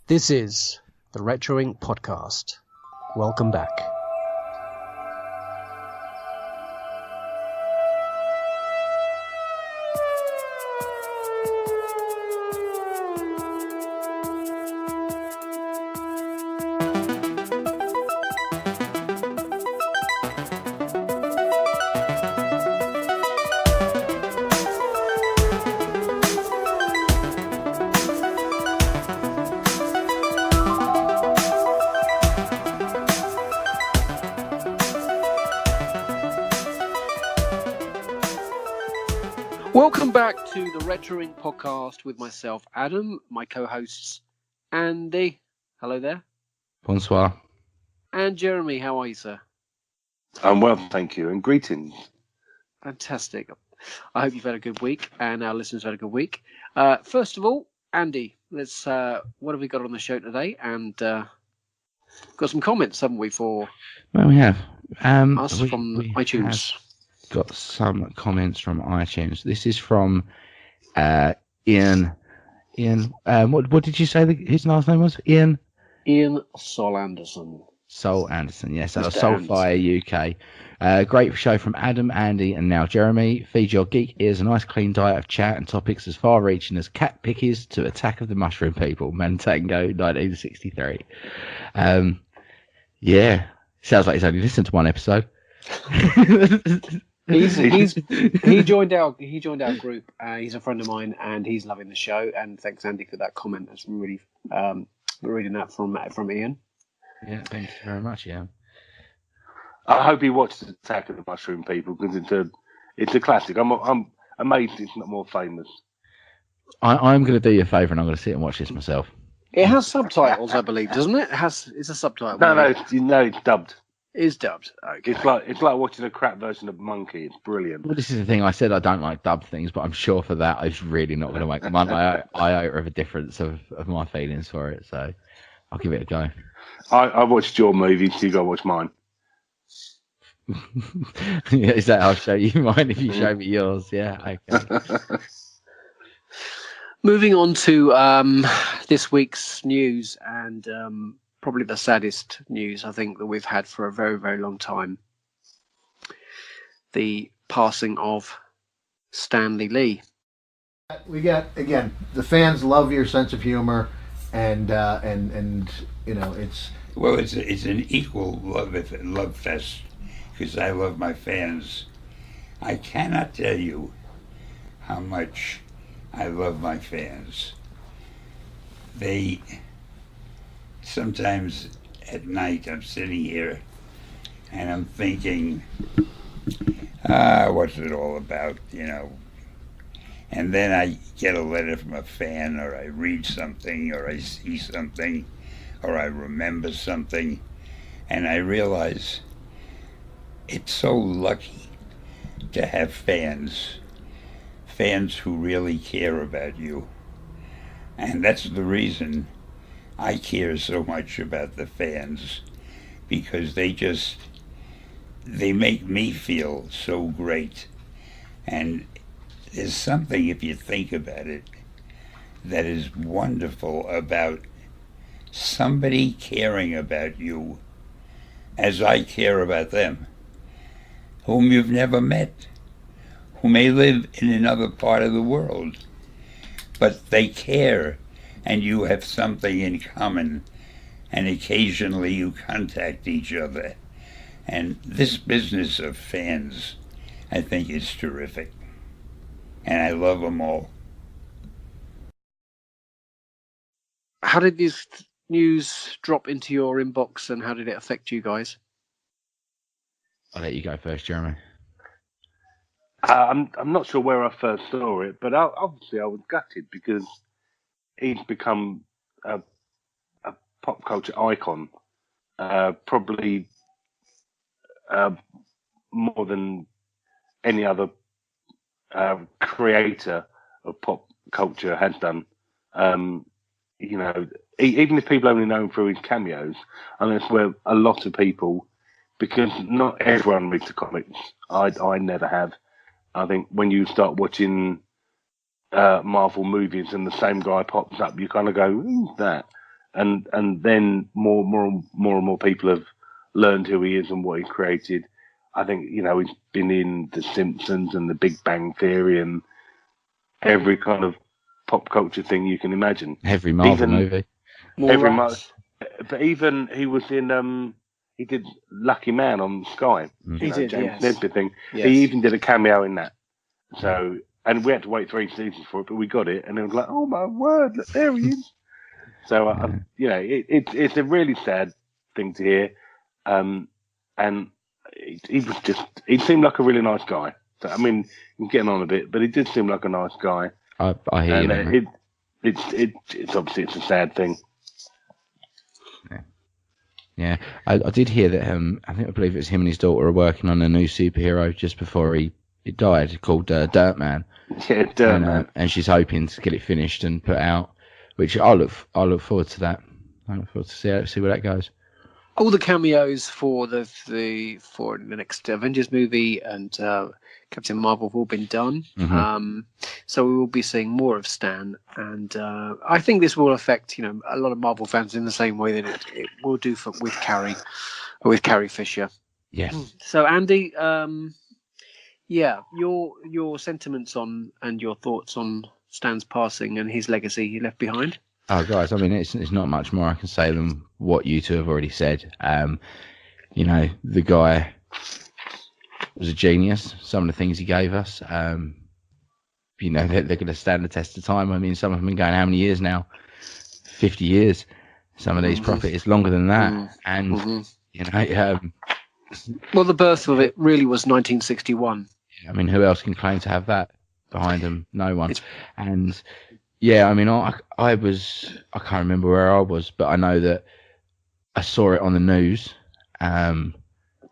This is the Retro Inc. podcast. Welcome back. Welcome back to the Retro Inc. podcast with myself, Adam, my co-hosts, Andy. Hello there. Bonsoir. And Jeremy. How are you, sir? I'm well, thank you, and greetings. Fantastic. I hope you've had a good week, and our listeners have had a good week. First of all, Andy, let's. What have we got on the show today? And got some comments, haven't we, for Well, we have. us from iTunes? Got some comments from iTunes. This is from Ian. Ian, what did you say his last name was? Ian Sol Anderson. Sol Anderson, yes. Mr. Soulfire UK. Great show from Adam, Andy, and now Jeremy. Feed your geek ears a nice clean diet of chat and topics as far-reaching as Cat Pickies to Attack of the Mushroom People, Mantango, 1963. Yeah, sounds like he's only listened to one episode. He joined our group. He's a friend of mine, and he's loving the show. And thanks, Andy, for that comment. That's really reading that from Ian. Yeah, thank you very much. Yeah, I hope he watched Attack of the Mushroom People because it's a classic. I'm amazed it's not more famous. I'm going to do you a favour, and I'm going to sit and watch this myself. It has subtitles, I believe, doesn't it? It's a subtitle. No, it's dubbed. It is dubbed. Okay. It's like watching a crap version of Monkey. It's brilliant. Well, this is the thing. I said I don't like dubbed things, but I'm sure for that it's really not going to make one iota of a difference of my feelings for it. So I'll give it a go. I watched your movie, so you got to watch mine. Yeah, is that I'll show you mine if you show me yours? Yeah, okay. Moving on to this week's news, and probably the saddest news I think that we've had for a very, very long time. The passing of Stanley Lee. We got, again, the fans love your sense of humor, and you know, it's an equal love fest because I love my fans. I cannot tell you how much I love my fans. They sometimes at night I'm sitting here and I'm thinking, what's it all about, you know? And then I get a letter from a fan, or I read something, or I see something, or I remember something, and I realize it's so lucky to have fans who really care about you. And that's the reason I care so much about the fans, because they make me feel so great. And there's something, if you think about it, that is wonderful about somebody caring about you as I care about them, whom you've never met, who may live in another part of the world, but they care, and you have something in common, and occasionally you contact each other. And this business of fans, I think, is terrific. And I love them all. How did this news drop into your inbox, and how did it affect you guys? I'll let you go first, Jeremy. I'm not sure where I first saw it, but obviously I was gutted because he's become a pop culture icon, probably more than any other creator of pop culture has done. You know, even if people only know him through his cameos, and that's where a lot of people, because not everyone reads the comics. I never have. I think when you start watching Marvel movies and the same guy pops up, you kind of go, who's that? and then more and more people have learned who he is and what he created. I think, you know, he's been in The Simpsons and The Big Bang Theory and every kind of pop culture thing you can imagine. Every Marvel movie. But even he was in he did Lucky Man on Sky. He did, James yes. Nesbitt thing. Yes. He even did a cameo in that. So, and we had to wait 3 seasons for it, but we got it, and it was like, oh my word, look, there he is. So, you know, it's a really sad thing to hear, and he seemed like a really nice guy. So, I mean, I'm getting on a bit, but he did seem like a nice guy. I hear you. It's obviously it's a sad thing. Yeah, I did hear that. I believe it was him and his daughter are working on a new superhero just before he died, called Dirt Man. Yeah, Dirt Man. And she's hoping to get it finished and put out, which I look forward to that. I look forward to see where that goes. All the cameos for the next Avengers movie and Captain Marvel have all been done. Mm-hmm. So we will be seeing more of Stan, and I think this will affect, you know, a lot of Marvel fans in the same way that it will do with Carrie Fisher. Yeah. So Andy, your sentiments on and your thoughts on Stan's passing and his legacy he left behind. Oh, guys, I mean, it's not much more I can say than what you two have already said. You know, the guy was a genius. Some of the things he gave us, you know, they're going to stand the test of time. I mean, some of them have been going how many years now? 50 years. Some of these it's longer than that. And, you know... well, the birth of it really was 1961. I mean, who else can claim to have that behind them? No one. And... yeah, I mean, I can't remember where I was, but I know that I saw it on the news, and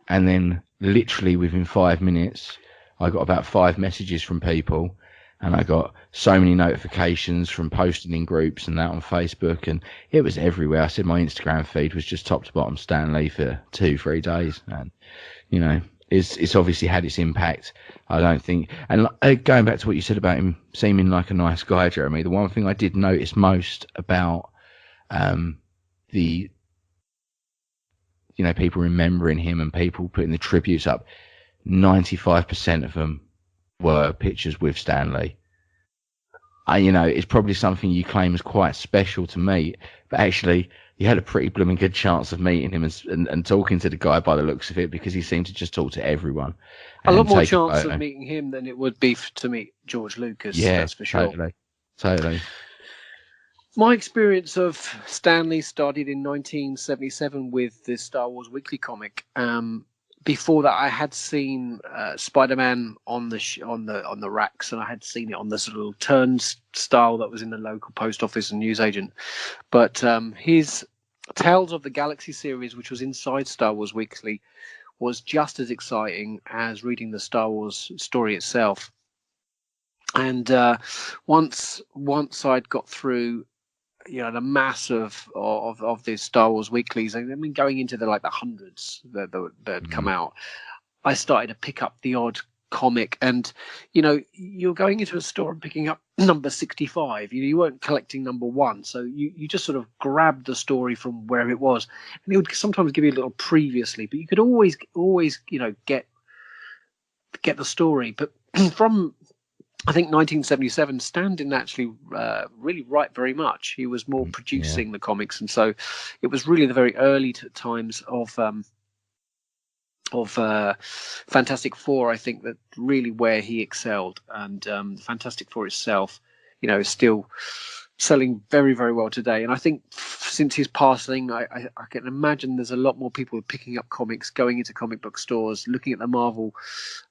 then literally within 5 minutes, I got about 5 messages from people, and I got so many notifications from posting in groups and that on Facebook, and it was everywhere. I said my Instagram feed was just top to bottom Stan Lee for 2-3 days, and, you know, it's obviously had its impact. I don't think, and going back to what you said about him seeming like a nice guy, Jeremy, the one thing I did notice most about the, you know, people remembering him and people putting the tributes up, 95% of them were pictures with Stan Lee. You know, it's probably something you claim is quite special to meet, but actually you had a pretty blooming good chance of meeting him and talking to the guy by the looks of it, because he seemed to just talk to everyone. A lot more chance of meeting him than it would be to meet George Lucas, that's for sure. Totally. My experience of Stan Lee started in 1977 with the Star Wars Weekly comic. Before that, I had seen Spider-Man on the racks, and I had seen it on this little turnstile that was in the local post office and newsagent. But his Tales of the Galaxy series, which was inside Star Wars Weekly, was just as exciting as reading the Star Wars story itself. And once I'd got through, you know, the mass of these Star Wars weeklies, I mean, going into the hundreds that had come out, I started to pick up the odd comic. And, you know, you're going into a store and picking up number 65. You weren't collecting number 1, so you just sort of grabbed the story from where it was, and it would sometimes give you a little previously, but you could always you know, get the story. But from, I think, 1977, Stan didn't actually really write very much. He was more producing the comics, and so it was really the very early times of Fantastic Four, I think, that really where he excelled. And Fantastic Four itself, you know, is still selling very, very well today. And I think since his passing, I can imagine there's a lot more people picking up comics, going into comic book stores, looking at the Marvel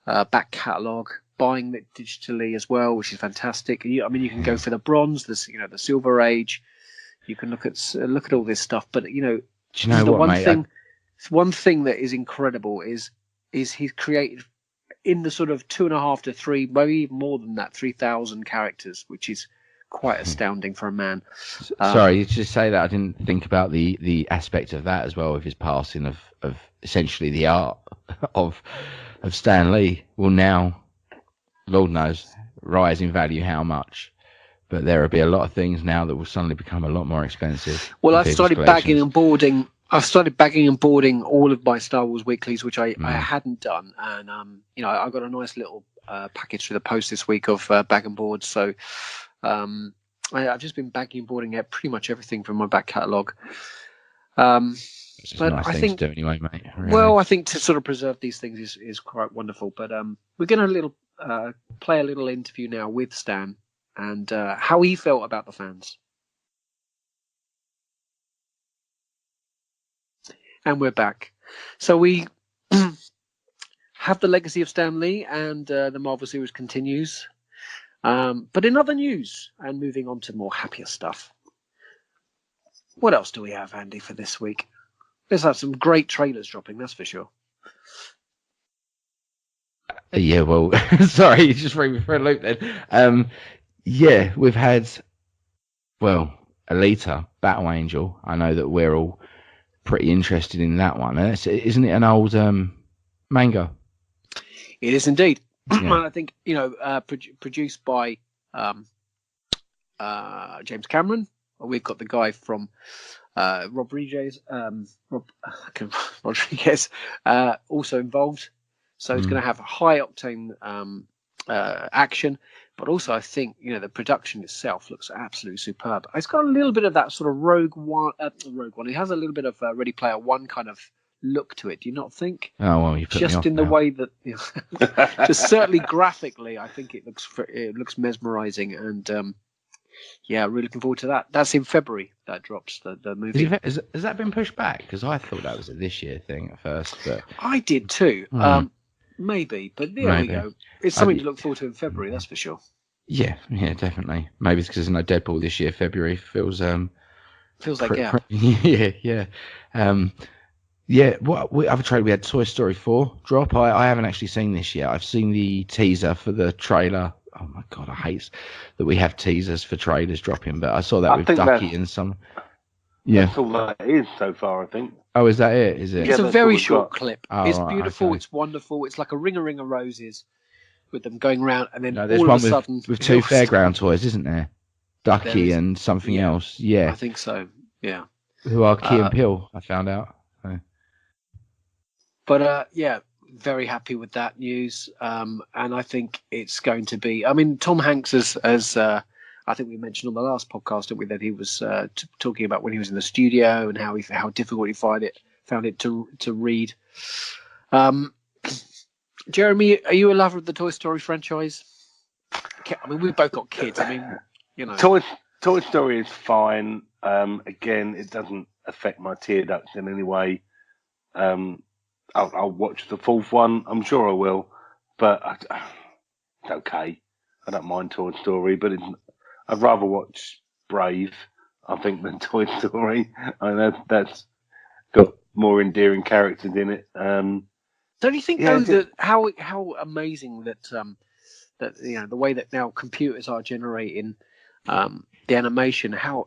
back catalogue, buying it digitally as well, which is fantastic. I mean, you can go for the bronze, the Silver Age. You can look at all this stuff, but you know, do you know what, mate? One thing that is incredible is he's created in the sort of 2.5 to 3, maybe even more than that, 3,000 characters, which is quite astounding for a man. Sorry, you just say that. I didn't think about the aspect of that as well, with his passing of essentially the art of Stan Lee will now, Lord knows, rise in value how much. but there will be a lot of things now that will suddenly become a lot more expensive. Well, in I've people's started bagging collections. and boarding. I've started bagging and boarding all of my Star Wars weeklies, which I hadn't done, and I got a nice little package through the post this week of bag and boards. So I've just been bagging and boarding out pretty much everything from my back catalogue. It's just a But nice I thing think, to do anyway, mate. Really. well, I think to sort of preserve these things is quite wonderful. But we're going to play a little interview now with Stan and how he felt about the fans. And we're back. So we have the legacy of Stan Lee, and the Marvel series continues. But in other news, and moving on to more happier stuff, what else do we have, Andy, for this week? Let's have some great trailers dropping, that's for sure. Yeah, well, sorry, you just threw me for a loop then. Yeah, we've had, well, Alita, Battle Angel. I know that we're all pretty interested in that one. Isn't it an old manga? It is indeed. Yeah. I think, produced by James Cameron. We've got the guy from Rodriguez, also involved. So it's going to have a high octane action, but also I think the production itself looks absolutely superb. It's got a little bit of that sort of Rogue One. It has a little bit of Ready Player One kind of look to it. Do you not think? Oh well, you put me Just off in the now. way that, just certainly graphically, I think it looks mesmerizing, and really looking forward to that. That's in February that drops the movie. Has that been pushed back? Because I thought that was a this year thing at first, but I did too. Maybe, but there we Maybe. go. It's something to look forward to in February, that's for sure. yeah, definitely. Maybe it's because there's no Deadpool this year. February feels Feels like yeah. yeah. Yeah, what other trailer? We had Toy Story 4 drop. I haven't actually seen this yet. I've seen the teaser for the trailer. Oh my god, I hate that we have teasers for trailers dropping, but I saw that with Ducky and some. Yeah. That's all that is so far, I think. Oh, is that it? Is it? It's a that's very what we've short got. clip. Oh, It's right, beautiful. okay. It's wonderful. It's like a ring of roses with them going round, and then No, there's all one of a sudden with two fairground toys, isn't there? Ducky There is. and something Yeah. else. Yeah. I think so. Yeah. Who are Key and Peele? I found out. So. But very happy with that news. And I think it's going to be. I mean, Tom Hanks as I think we mentioned on the last podcast, didn't we, that he was talking about when he was in the studio and how difficult he found it to read. Jeremy, are you a lover of the Toy Story franchise? I mean, we've both got kids. I mean, Toy Story is fine. Again, it doesn't affect my tear ducts in any way. I'll watch the fourth one. I'm sure I will, but it's okay. I don't mind Toy Story, but I'd rather watch Brave, I think, than Toy Story. I know that's got more endearing characters in it. don't you think though that how amazing that the way that now computers are generating the animation, how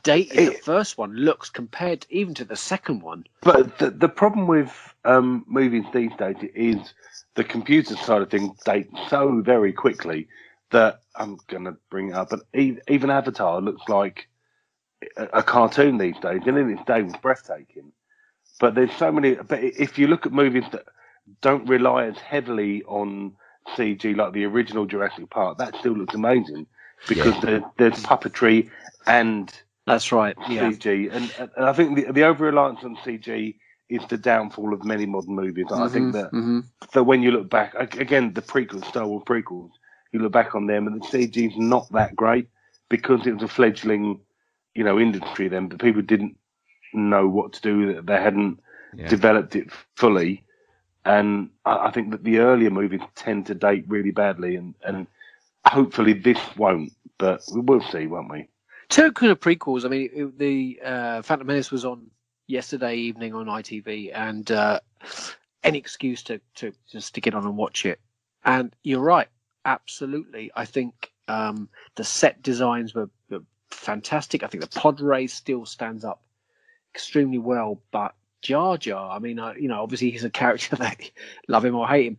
dated the first one looks compared even to the second one. But the problem with movies these days is the computer side of things date so very quickly that I'm going to bring it up. But even Avatar looks like a cartoon these days, and in its day was breathtaking. But there's so many. But if you look at movies that don't rely as heavily on CG like the original Jurassic Park, that still looks amazing because there's puppetry and That's right. Yeah. CG, and I think the over reliance on CG is the downfall of many modern movies. I think that when you look back again, the prequels, Star Wars prequels, you look back on them, and the CG is not that great because it was a fledgling, industry then. But people didn't know what to do with it. They hadn't developed it fully, and I think that the earlier movies tend to date really badly, and hopefully this won't. But we'll see, won't we? Talking of prequels, I mean, the Phantom Menace was on yesterday evening on ITV, and any excuse to just to get on and watch it. And you're right, absolutely. I think the set designs were fantastic. I think the pod race still stands up extremely well. But Jar Jar, I mean, obviously he's a character that love him or hate him,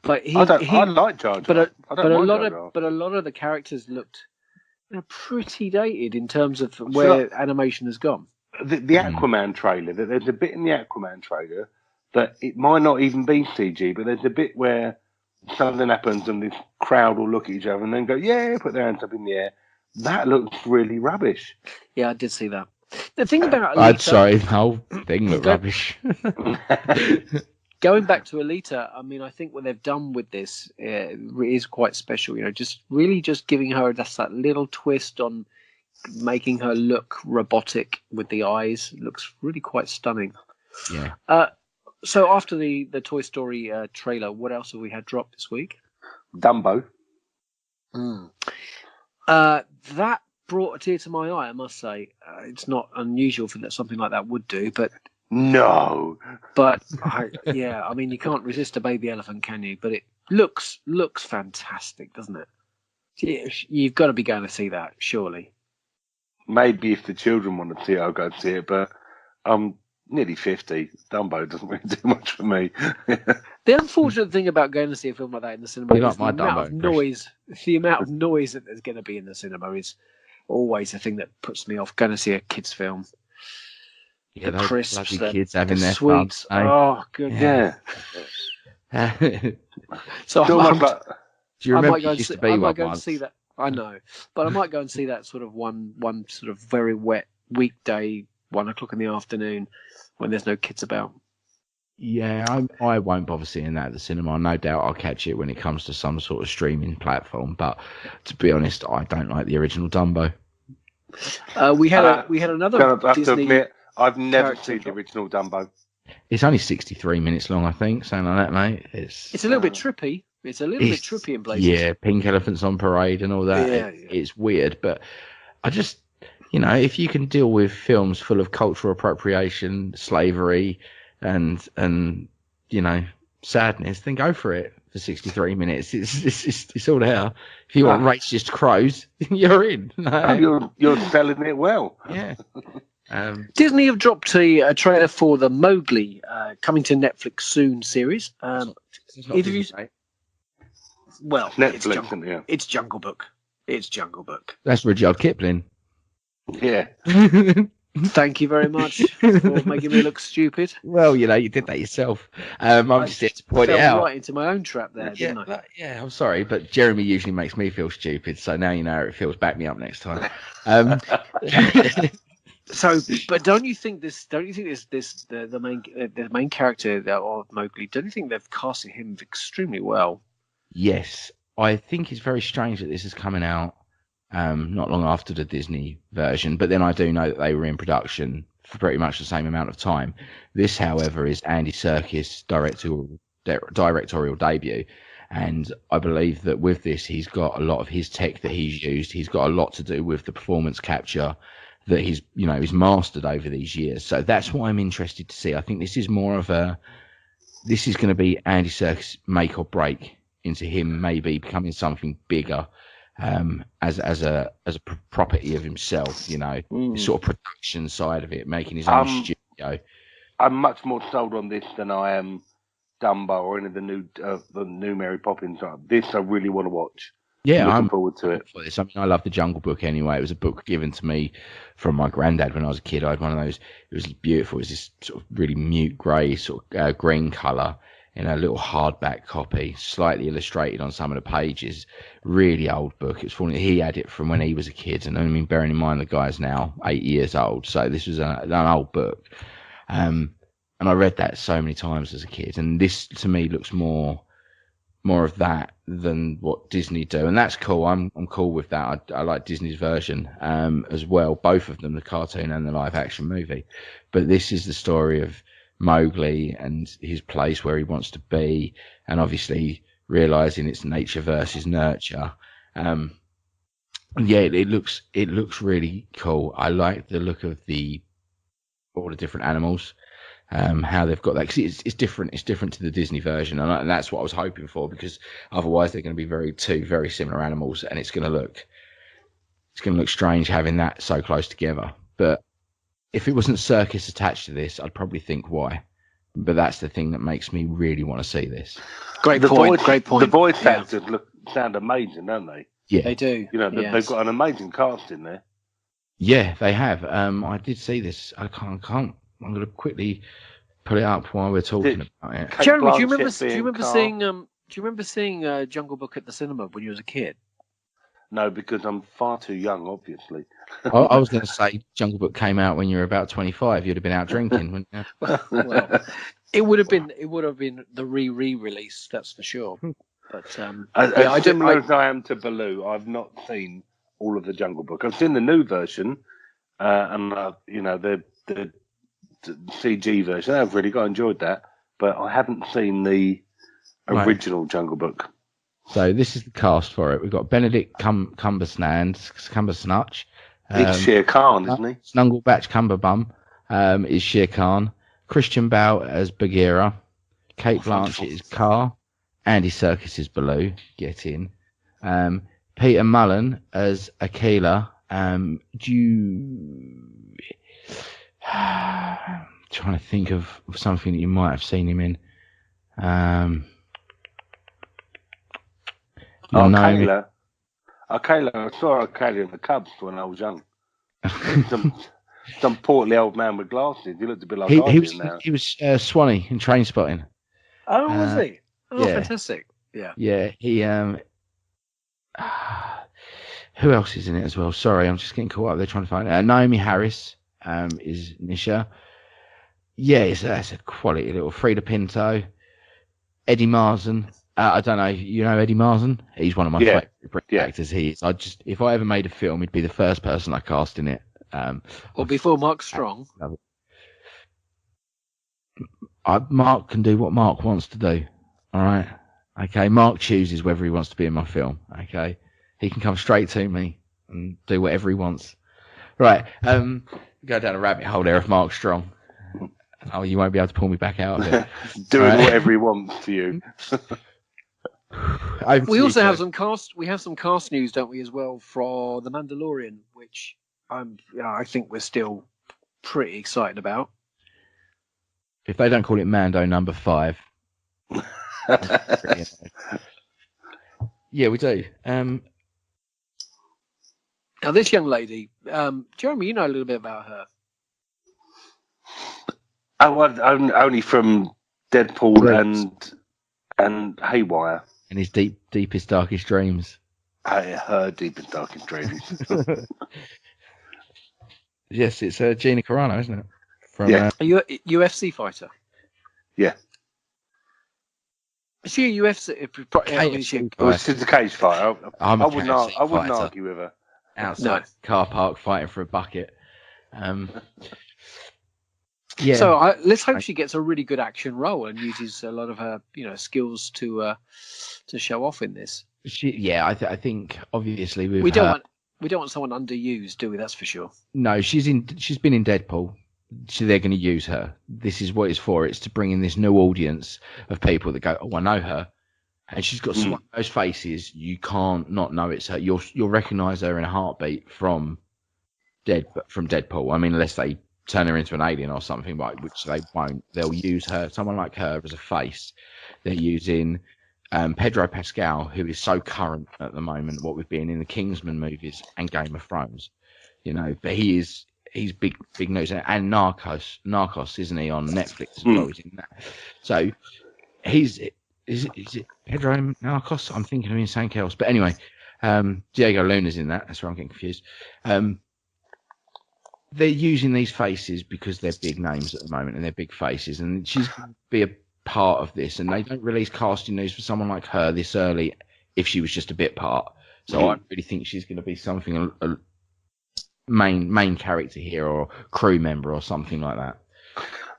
but I like Jar Jar. But a I don't mind lot Jar of Jar. a lot of the characters looked pretty dated in terms of where animation has gone. The Aquaman trailer, there's a bit in the Aquaman trailer that it might not even be CG, but there's a bit where something happens and this crowd will look at each other and then go, yeah, put their hands up in the air. That looks really rubbish. Yeah, I did see that. The thing about Alita, the whole thing looked rubbish. Going back to Alita, I mean, I think what they've done with this is quite special. You know, just giving her just that little twist on making her look robotic with the eyes. It looks really quite stunning. Yeah. So after the Toy Story trailer, what else have we had dropped this week? Dumbo. That brought a tear to my eye, I must say. It's not unusual for that something like that would do, but no. But I mean, you can't resist a baby elephant, can you? But it looks fantastic, doesn't it? You've got to be going to see that, surely. Maybe if the children want to see it, I'll go see it. But I'm nearly 50. Dumbo doesn't really do much for me. The unfortunate thing about going to see a film like that in the cinema is the amount of noise. The amount of noise that there's going to be in the cinema is always a thing that puts me off going to see a kids' film. Yeah, the crisps, kids having their sweets. Fun, oh, good. Yeah. So do you remember you used to be I one might go and once? see that. I know, but I might go and see that sort of one sort of very wet weekday, 1:00 in the afternoon, when there's no kids about. Yeah, I won't bother seeing that at the cinema. No doubt I'll catch it when it comes to some sort of streaming platform. But to be honest, I don't like the original Dumbo. We had another I have Disney. to admit, I've never character seen the original Dumbo. It's only 63 minutes long, I think, something like that, mate. It's a little bit trippy. It's a little bit trippy in places. Yeah, pink elephants on parade and all that. Yeah. It's weird, but I just, if you can deal with films full of cultural appropriation, slavery, and sadness, then go for it for 63 minutes. It's all there. If you want racist crows, you're in. You're selling it well. Yeah. Disney have dropped a trailer for the Mowgli coming to Netflix soon series. Well, Netflix, it's Jungle Book. It's Jungle Book. That's Rudyard Kipling. Yeah. Thank you very much for making me look stupid. Well, you did that yourself. I'm just here to point it out. Right into my own trap there, didn't I? I'm sorry, but Jeremy usually makes me feel stupid, so now you know how it feels. Back me up next time. So, but don't you think the main character of Mowgli? Don't you think they've casted him extremely well? Yes, I think it's very strange that this is coming out not long after the Disney version, but then I do know that they were in production for pretty much the same amount of time. This, however, is Andy Serkis' directorial debut, and I believe that with this, he's got a lot of his tech that he's used. He's got a lot to do with the performance capture that he's mastered over these years. So that's what I'm interested to see. I think this is this is going to be Andy Serkis' make or break into him maybe becoming something bigger as a property of himself, the sort of production side of it, making his own studio. I'm much more sold on this than I am Dumbo or any of the new Mary Poppins. This I really want to watch. Yeah, I'm looking forward to it. For this. I mean, I love the Jungle Book anyway. It was a book given to me from my granddad when I was a kid. I had one of those. It was beautiful. It was this sort of really mute grey, sort of green colour in a little hardback copy, slightly illustrated on some of the pages. Really old book. It's funny. He had it from when he was a kid, and I mean, bearing in mind the guy's now 8 years old, so this was an old book. And I read that so many times as a kid, and this to me looks more of that than what Disney do, and that's cool. I'm cool with that. I like Disney's version as well, both of them, the cartoon and the live action movie. But this is the story of Mowgli and his place where he wants to be, and obviously realizing it's nature versus nurture. It looks really cool. I like the look of all the different animals. How they've got that, because it's different. It's different to the Disney version, and that's what I was hoping for, because otherwise they're going to be two very similar animals, and it's going to look strange having that so close together. But if it wasn't Circus attached to this, I'd probably think why. But that's the thing that makes me really want to see this. Great point. The voice actors sound amazing, don't they? Yeah, They do. You know, they've got an amazing cast in there. yeah, they have. I did see this. I can't. I'm going to quickly pull it up while we're talking about it. Kate Jeremy, Blanchett do you being remember Carl. seeing Jungle Book at the cinema when you was a kid? No, because I'm far too young, obviously. I was going to say Jungle Book came out when you were about 25. You'd have been out drinking, wouldn't you? Well, it would have been the re-release, that's for sure. But Similar as I am to Baloo, I've not seen all of the Jungle Book. I've seen the new version, and the CG version. I've really enjoyed that, but I haven't seen the original Jungle Book. So this is the cast for it. We've got Benedict Cumbersnatch. It's Shere Khan, isn't he? Snugglebatch Cumberbum is Shere Khan. Christian Bale as Bagheera. Kate Blanchett is Car. Andy Serkis is Baloo. Get in. Peter Mullen as Akela. Trying to think of something that you might have seen him in. Akela. I saw Akela in the Cubs when I was young. Some portly old man with glasses. He looked a bit like he was Swanee in Trainspotting. Oh, was he? Oh, yeah. Fantastic. Yeah. Yeah, he who else is in it as well? Sorry, I'm just getting caught up there trying to find Naomi Harris is Nisha. Yeah, that's a quality little Frida Pinto. Eddie Marsan. I don't know if you know Eddie Marsan. He's one of my favourite actors. He is. If I ever made a film, he'd be the first person I cast in it. Well, before Mark Strong. Mark can do what Mark wants to do. All right. Okay. Mark chooses whether he wants to be in my film. Okay. He can come straight to me and do whatever he wants. Right. Go down a rabbit hole there of Mark Strong. Oh, you won't be able to pull me back out of it. Doing whatever he wants to you. We also have some cast. We have some cast news, don't we, as well, for The Mandalorian, which I think we're still pretty excited about. If they don't call it Mando number 5. Yeah, we do. Now, this young lady, Jeremy, you know a little bit about her. Only from Deadpool and Haywire. And his deepest, darkest dreams. Her deepest, darkest dreams. Yes, it's Gina Carano, isn't it? From, Are you a UFC fighter? Yeah. Is she a UFC? She's a cage fighter. I wouldn't argue with her. Outside car park fighting for a bucket. Yeah. So let's hope she gets a really good action role and uses a lot of her, skills to show off in this. I think obviously we don't want someone underused, do we? That's for sure. No, she's been in Deadpool. So they're going to use her. This is what it's for. It's to bring in this new audience of people that go, oh, I know her, and she's got one of those faces you can't not know it's her. You'll recognise her in a heartbeat from Deadpool. I mean, unless they turn her into an alien or something, which they won't. They'll use her, someone like her, as a face. They're using Pedro Pascal, who is so current at the moment, what we've been in the Kingsman movies and Game of Thrones, but he's big news, and Narcos, isn't he, on Netflix as well? He's in that. So is it Pedro Narcos? I'm thinking of something else, but anyway, Diego Luna's in that. That's where I'm getting confused. They're using these faces because they're big names at the moment and they're big faces, and she's going to be a part of this. And they don't release casting news for someone like her this early if she was just a bit part. So I really think she's going to be something a main character here, or crew member or something like that.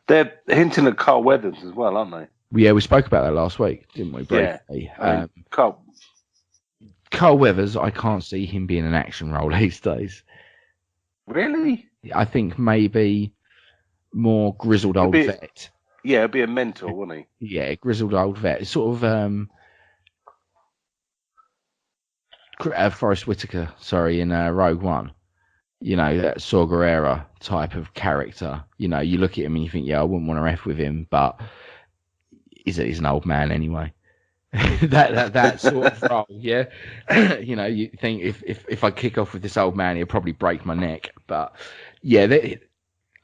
They're hinting at Carl Weathers as well, aren't they? Yeah, we spoke about that last week, didn't we? Briefly. Yeah. Carl Weathers, I can't see him being an action role these days. Really? I think maybe more grizzled old vet. Yeah, it'd be a mentor, wouldn't he? Yeah, grizzled old vet. Sort of Forrest Whitaker, in Rogue One. That Saw Gerrera type of character. You look at him and you think, yeah, I wouldn't want to F with him, but he's an old man anyway. that sort of role, yeah. You think if I kick off with this old man, he'll probably break my neck. But yeah,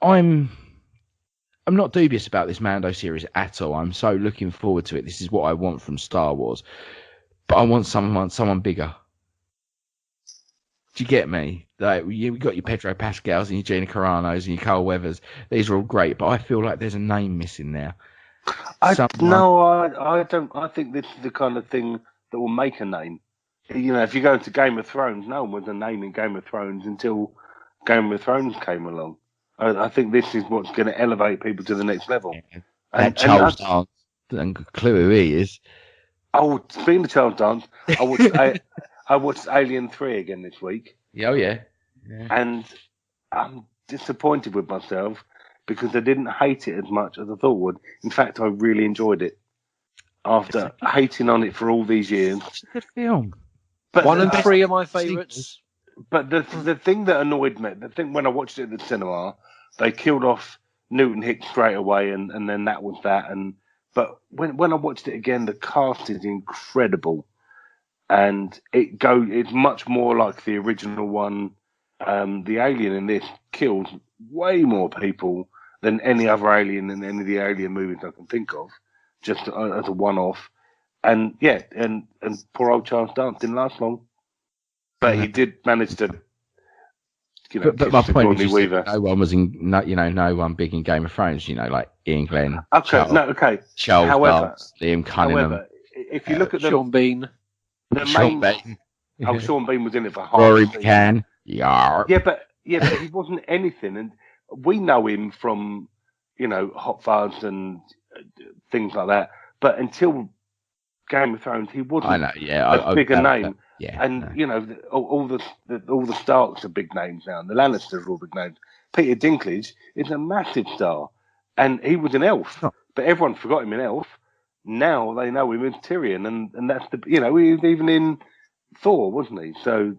I'm not dubious about this Mando series at all. I'm so looking forward to it. This is what I want from Star Wars. But I want someone bigger. Do you get me? Like, you've got your Pedro Pascals and your Gina Caranos and your Carl Weathers. These are all great, but I feel like there's a name missing there. I don't. I think this is the kind of thing that will make a name. If you go into Game of Thrones, no one was a name in Game of Thrones until Game of Thrones came along. I think this is what's going to elevate people to the next level. That Charles Dance, and clue who he is. Oh, speaking of Charles Dance, I watched Alien 3 again this week. Oh, yeah. And I'm disappointed with myself because I didn't hate it as much as I thought I would. In fact, I really enjoyed it after hating on it for all these years. It's a good film. But 1 and 3 are my favourites. But the thing that annoyed me, the thing when I watched it at the cinema, they killed off Newton Hicks straight away, and then that was that. But when I watched it again, the cast is incredible, and it's much more like the original one. The alien in this kills way more people than any other alien in any of the alien movies I can think of, just as a one-off. And yeah, and poor old Charles Dance didn't last long, but he did manage to. But my point is, no one was no one big in Game of Thrones. Like Ian Glenn. Okay, Charles however, Dance, Liam Cunningham. However, if you look at Sean Bean, Sean Bean. Sean Bean was in it for half. Rory McCann. Yeah, but he wasn't anything, and we know him from Hot Fuzz and things like that. But until Game of Thrones, he wasn't. I know, yeah, a bigger name. Yeah, and all the Starks are big names now, and the Lannisters are all big names. Peter Dinklage is a massive star, and he was an elf, but everyone forgot him in Elf. Now they know him as Tyrion, and that's he was even in Thor, wasn't he? So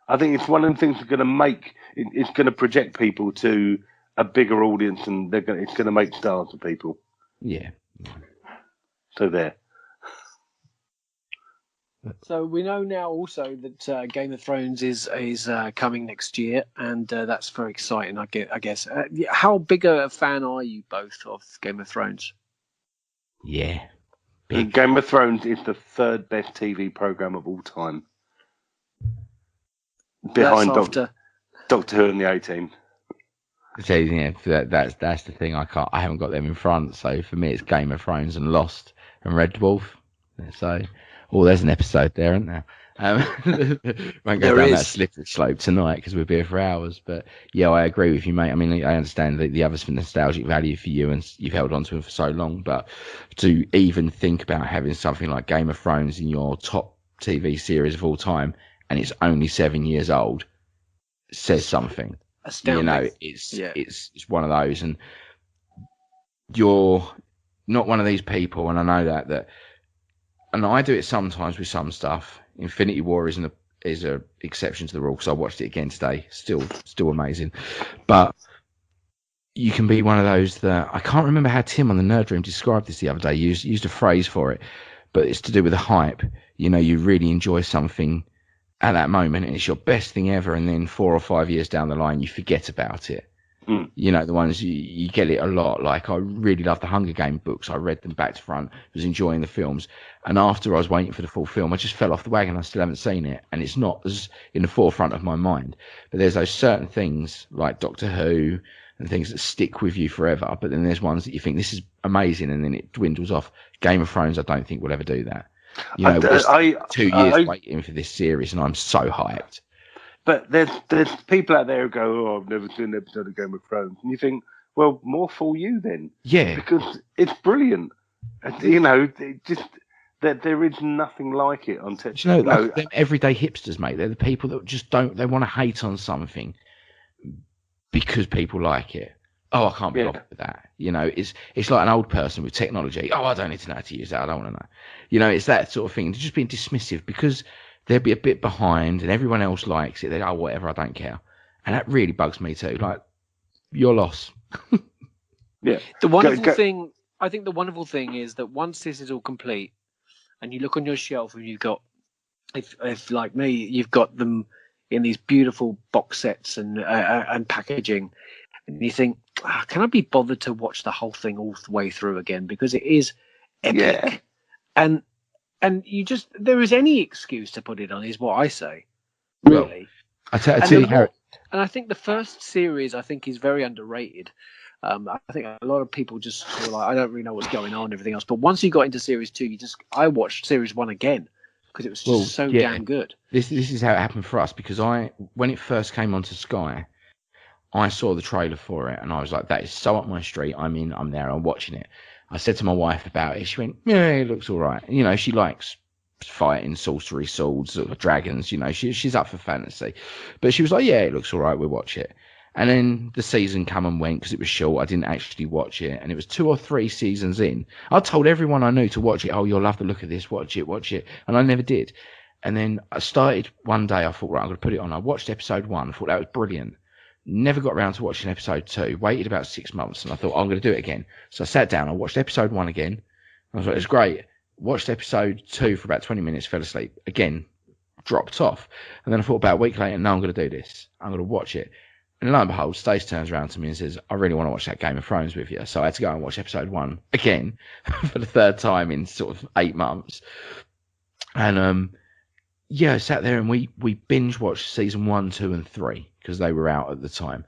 I think it's one of the things that's going to make it's going to project people to a bigger audience, and it's going to make stars of people. Yeah. So there. So we know now also that Game of Thrones is coming next year, and that's very exciting. I guess. How big a fan are you both of Game of Thrones? Yeah, Game of Thrones is the third best TV program of all time, behind Doctor Who and the A-Team. So yeah, that's the thing. I haven't got them in front. So for me, it's Game of Thrones and Lost and Red Dwarf. So. Oh, there's an episode there, isn't there? Won't go down that slippery slope tonight because we'll be here for hours. But yeah, I agree with you, mate. I mean, I understand the others for nostalgic value for you, and you've held on to them for so long. But to even think about having something like Game of Thrones in your top TV series of all time, and it's only 7 years old, says something. Astounding. It's one of those, and you're not one of these people, and I know that. And I do it sometimes with some stuff. Infinity War is a exception to the rule because I watched it again today. Still amazing. But you can be one of those that I can't remember how Tim on the Nerd Room described this the other day. Used a phrase for it, but it's to do with the hype. You really enjoy something at that moment, and it's your best thing ever. And then 4 or 5 years down the line, you forget about it. The ones you get it a lot. Like I really love the Hunger Game books. I read them back to front. Was enjoying the films, and after I was waiting for the full film, I just fell off the wagon. I still haven't seen it, and it's not as in the forefront of my mind. But there's those certain things like Doctor Who and things that stick with you forever. But then there's ones that you think this is amazing, and then it dwindles off. Game of Thrones, I don't think will ever do that. We're 2 years waiting for this series, and I'm so hyped. But there's people out there who go, I've never seen an episode of Game of Thrones. And you think, well, more for you then. Yeah. Because it's brilliant. There is nothing like it on television. Like them everyday hipsters, mate. They're the people that just they want to hate on something because people like it. Oh, I can't be bothered with that. It's like an old person with technology. Oh, I don't need to know how to use that. I don't want to know. It's that sort of thing. They're just being dismissive because they'll be a bit behind and everyone else likes it. They're, whatever, I don't care. And that really bugs me too. Like, your loss. Yeah. The wonderful thing, I think the wonderful thing is that once this is all complete and you look on your shelf and you've got, if like me, you've got them in these beautiful box sets and packaging, and you think, can I be bothered to watch the whole thing all the way through again, because it is epic. And you just, there is any excuse to put it on, is what I say, really. Well, I tell you, Harry. And I think the first series, I think, is very underrated. I think a lot of people just feel like, I don't really know what's going on and everything else. But once you got into series 2, I watched series 1 again because it was just so damn good. This is how it happened for us, because when it first came onto Sky, I saw the trailer for it and I was like, that is so up my street. I'm there, I'm watching it. I said to my wife about it. She went, yeah, it looks all right. You know, she likes fighting, sorcery, swords, sort of dragons. You know, she's up for fantasy. But she was like, yeah, it looks all right. We'll watch it. And then the season come and went because it was short. I didn't actually watch it. And it was 2 or 3 seasons in. I told everyone I knew to watch it. Oh, you'll love the look of this. Watch it. And I never did. And then I started one day. I thought, right, I'm going to put it on. I watched episode 1. I thought that was brilliant. Never got around to watching episode 2. Waited about 6 months, and I thought, I'm going to do it again. So I sat down. I watched episode 1 again. I was like, it was great. Watched episode 2 for about 20 minutes. Fell asleep. Again, dropped off. And then I thought about a week later, no, I'm going to do this. I'm going to watch it. And lo and behold, Stace turns around to me and says, I really want to watch that Game of Thrones with you. So I had to go and watch episode 1 again for the 3rd time in sort of 8 months. And I sat there and we binge watched season 1, 2, and 3 because they were out at the time.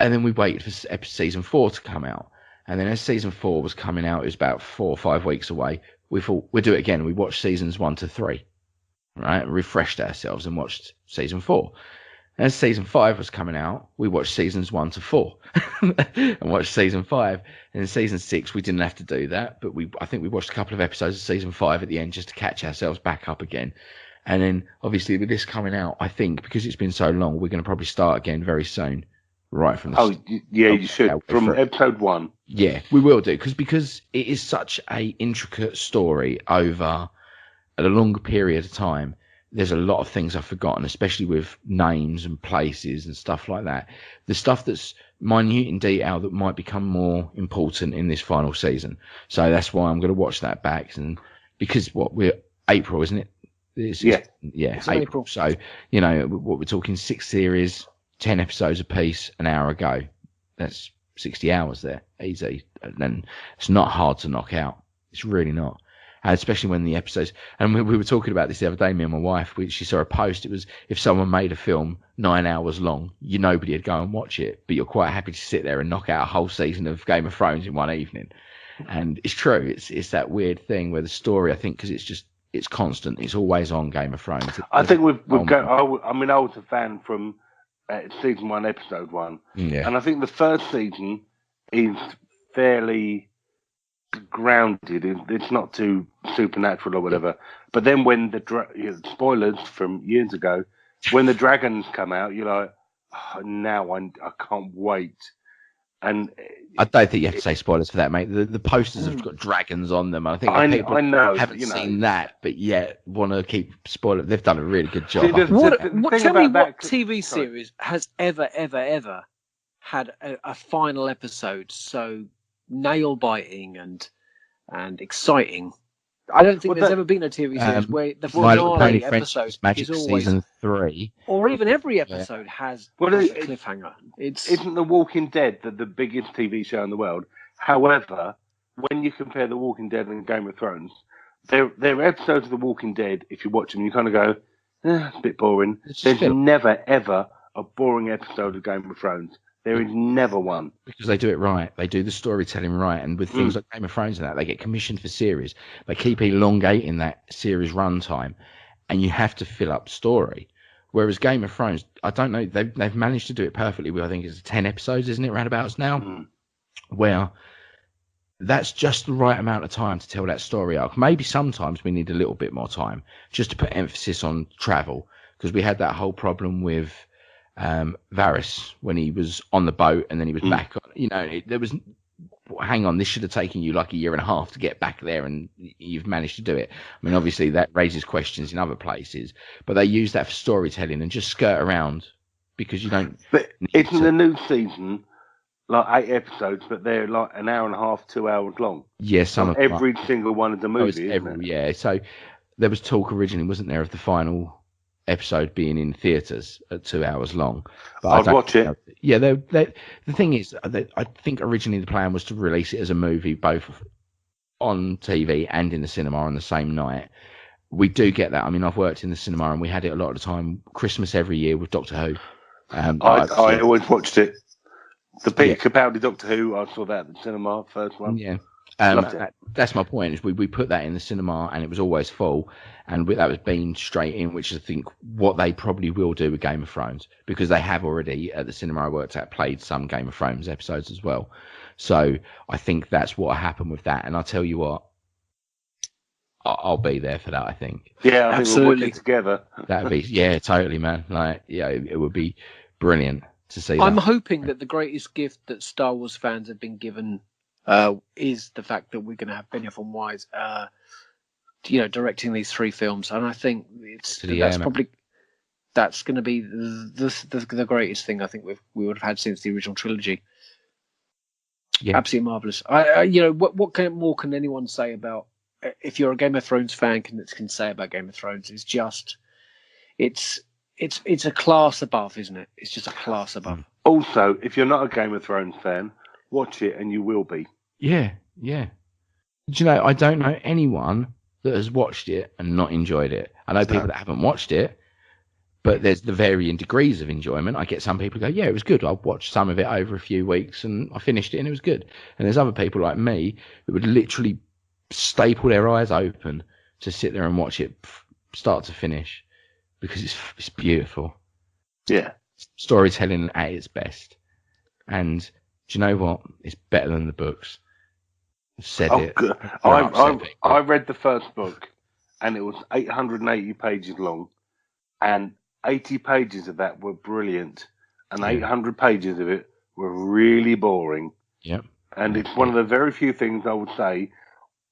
And then we waited for season 4 to come out. And then as season 4 was coming out, it was about 4 or 5 weeks away. We thought, we'll do it again. We watched seasons 1 to 3, right? Refreshed ourselves and watched season 4. As season 5 was coming out, we watched seasons 1 to 4 and watched season 5. And in season 6, we didn't have to do that, but I think we watched a couple of episodes of season 5 at the end just to catch ourselves back up again. And then obviously with this coming out, I think because it's been so long, we're going to probably start again very soon, right from the start. You should from episode 1. Yeah, we will do because it is such a intricate story over a longer period of time. There's a lot of things I've forgotten, especially with names and places and stuff like that. The stuff that's minute in detail that might become more important in this final season. So that's why I'm going to watch that back. And because we're April, isn't it? It's April. So, you know, what we're talking 6 series, 10 episodes a piece, an hour ago. That's 60 hours there, easy. And then it's not hard to knock out. It's really not. And especially when the episodes, and we were talking about this the other day, me and my wife, she saw a post. It was, if someone made a film 9 hours long, nobody would go and watch it, but you're quite happy to sit there and knock out a whole season of Game of Thrones in one evening. And it's true. It's that weird thing where the story, I think, because it's constant. It's always on Game of Thrones. I think we've got, I was a fan from season 1, episode 1. Yeah. And I think the first season is fairly grounded. It's not too supernatural or whatever. But then when spoilers from years ago, when the dragons come out, you're like, now I can't wait. And I don't think you have to say spoilers for that, mate. The posters have got dragons on them. I think people haven't seen that, but yet want to keep spoiling. They've done a really good job. Tell me what TV series has ever had a final episode so nail-biting and exciting? I don't think there's ever been a TV series where the finale episode is always season 3, or even every episode has a cliffhanger. Isn't The Walking Dead the biggest TV show in the world? However, when you compare The Walking Dead and Game of Thrones, there are episodes of The Walking Dead. If you watch them, you kind of go, it's a bit boring. There's never ever a boring episode of Game of Thrones. There is never one. Because they do it right. They do the storytelling right. And with things like Game of Thrones and that, they get commissioned for series. They keep elongating that series runtime, and you have to fill up story. Whereas Game of Thrones, I don't know, they've managed to do it perfectly with, I think it's 10 episodes, isn't it, roundabouts now? Where that's just the right amount of time to tell that story arc. Maybe sometimes we need a little bit more time just to put emphasis on travel, because we had that whole problem with Varys when he was on the boat and then he was back on, there was, hang on, this should have taken you like a year and a half to get back there, and you've managed to do it. I mean, obviously that raises questions in other places, but they use that for storytelling and just skirt around because you don't. But isn't the new season like 8 episodes, but they're like an hour and a half, 2 hours long. Yeah, some of them Every single one of the movies, isn't it? Yeah, so there was talk originally, wasn't there, of the final episode being in theatres at 2 hours long. But I'd watch it. Yeah, the thing is, I think originally the plan was to release it as a movie, both on TV and in the cinema on the same night. We do get that. I mean, I've worked in the cinema and we had it a lot of the time, Christmas every year with Doctor Who. I always watched it. The Peter Capaldi Doctor Who, I saw that at the cinema, first one. Yeah. That's my point. Is we put that in the cinema and it was always full, and that was beamed straight in, which is I think what they probably will do with Game of Thrones, because they have already at the cinema I worked at played some Game of Thrones episodes as well. So I think that's what happened with that. And I'll tell you what, I'll be there for that. I think. Yeah, I think we'll watch it together. That'd be totally, man. Like, yeah, it would be brilliant to see. I'm hoping that the greatest gift that Star Wars fans have been given is the fact that we're going to have Benioff and Weiss, directing these 3 films, and I think that's going to be the greatest thing I think we would have had since the original trilogy. Yeah, absolutely marvelous. What more can anyone say about? If you're a Game of Thrones fan, can say about Game of Thrones? It's just, it's a class above, isn't it? It's just a class above. Also, if you're not a Game of Thrones fan, watch it and you will be. Yeah. Do you know, I don't know anyone that has watched it and not enjoyed it. I know people that haven't watched it, but there's the varying degrees of enjoyment. I get some people who go, yeah, it was good. I watched some of it over a few weeks and I finished it and it was good. And there's other people like me who would literally staple their eyes open to sit there and watch it start to finish because it's beautiful. Yeah. Storytelling at its best. And do you know what? It's better than the books. I've said it. I read the first book and it was 880 pages long, and 80 pages of that were brilliant and 800 pages of it were really boring. Yep. And it's one of the very few things I would say,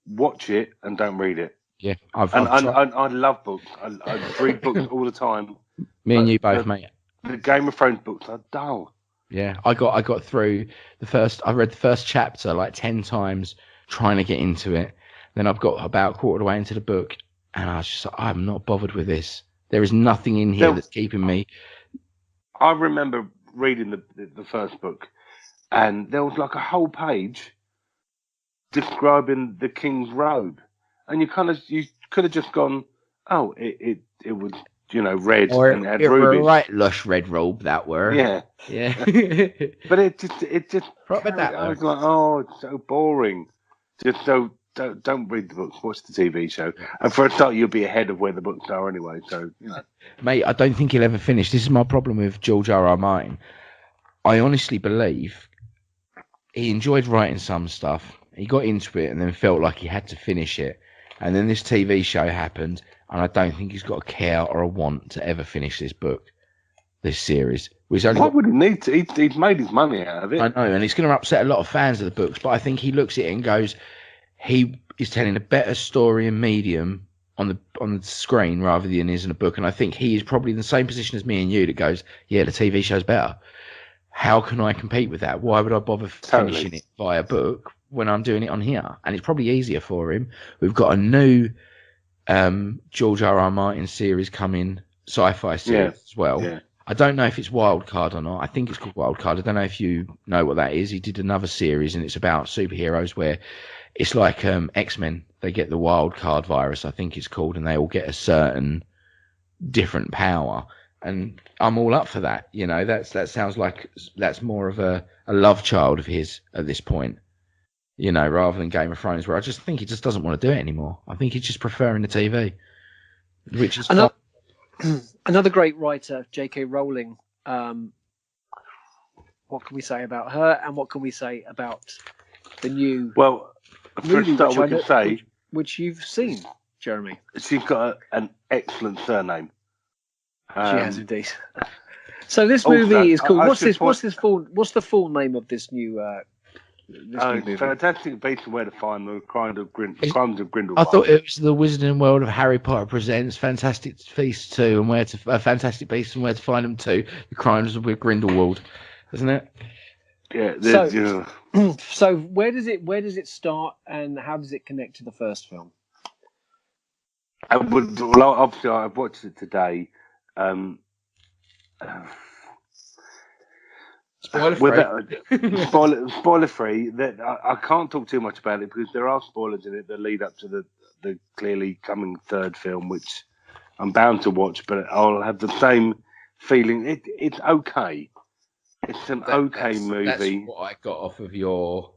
watch it and don't read it. Yeah. I love books. I read books all the time. Me and you both, mate. The Game of Thrones books are dull. Yeah, I got through I read the first chapter like 10 times trying to get into it. Then I've got about a quarter of the way into the book and I was just like, I'm not bothered with this. There is nothing in here that's keeping me. I remember reading the first book and there was like a whole page describing the king's robe. And you could have just gone, oh, it was, red or and had rubies. Right, lush red robe that were. Yeah. But it just proper that. I was like, oh, it's so boring. Just don't read the books, watch the TV show. And for a start, you'll be ahead of where the books are anyway. So, Mate, I don't think he'll ever finish. This is my problem with George R.R. Martin. I honestly believe he enjoyed writing some stuff. He got into it and then felt like he had to finish it. And then this TV show happened, and I don't think he's got a care or a want to ever finish this series. Why would he need to? He's made his money out of it. I know, and it's going to upset a lot of fans of the books, but I think he looks at it and goes, he is telling a better story and medium on the screen rather than he is in a book. And I think he is probably in the same position as me and you that goes, yeah, the TV show's better. How can I compete with that? Why would I bother finishing it via book when I'm doing it on here? And it's probably easier for him. We've got a new George R.R. Martin series coming, sci-fi series as well. Yeah. I don't know if it's Wildcard or not. I think it's called Wildcard. I don't know if you know what that is. He did another series and it's about superheroes where it's like X-Men. They get the Wildcard virus, I think it's called, and they all get a certain different power. And I'm all up for that. That sounds like that's more of a love child of his at this point. Rather than Game of Thrones, where I just think he just doesn't want to do it anymore. I think he's just preferring the TV, which is another great writer, J.K. Rowling. What can we say about her, and what can we say about the new? Well, for a start, we can say which you've seen, Jeremy. She's got an excellent surname. She has indeed. So this movie is called. What's the full name of this new? Fantastic Beasts and Where to Find Them, Crimes of Grindelwald. I thought it was the Wizarding World of Harry Potter presents Fantastic Beasts 2 and Fantastic Beasts and Where to Find Them 2, The Crimes of Grindelwald, isn't it? Yeah. So where does it start, and how does it connect to the first film? Well, obviously, I've watched it today. Spoiler free. Spoiler free. That I can't talk too much about it because there are spoilers in it that lead up to the clearly coming third film, which I'm bound to watch, but I'll have the same feeling. It's okay. It's an okay movie. That's what I got off of your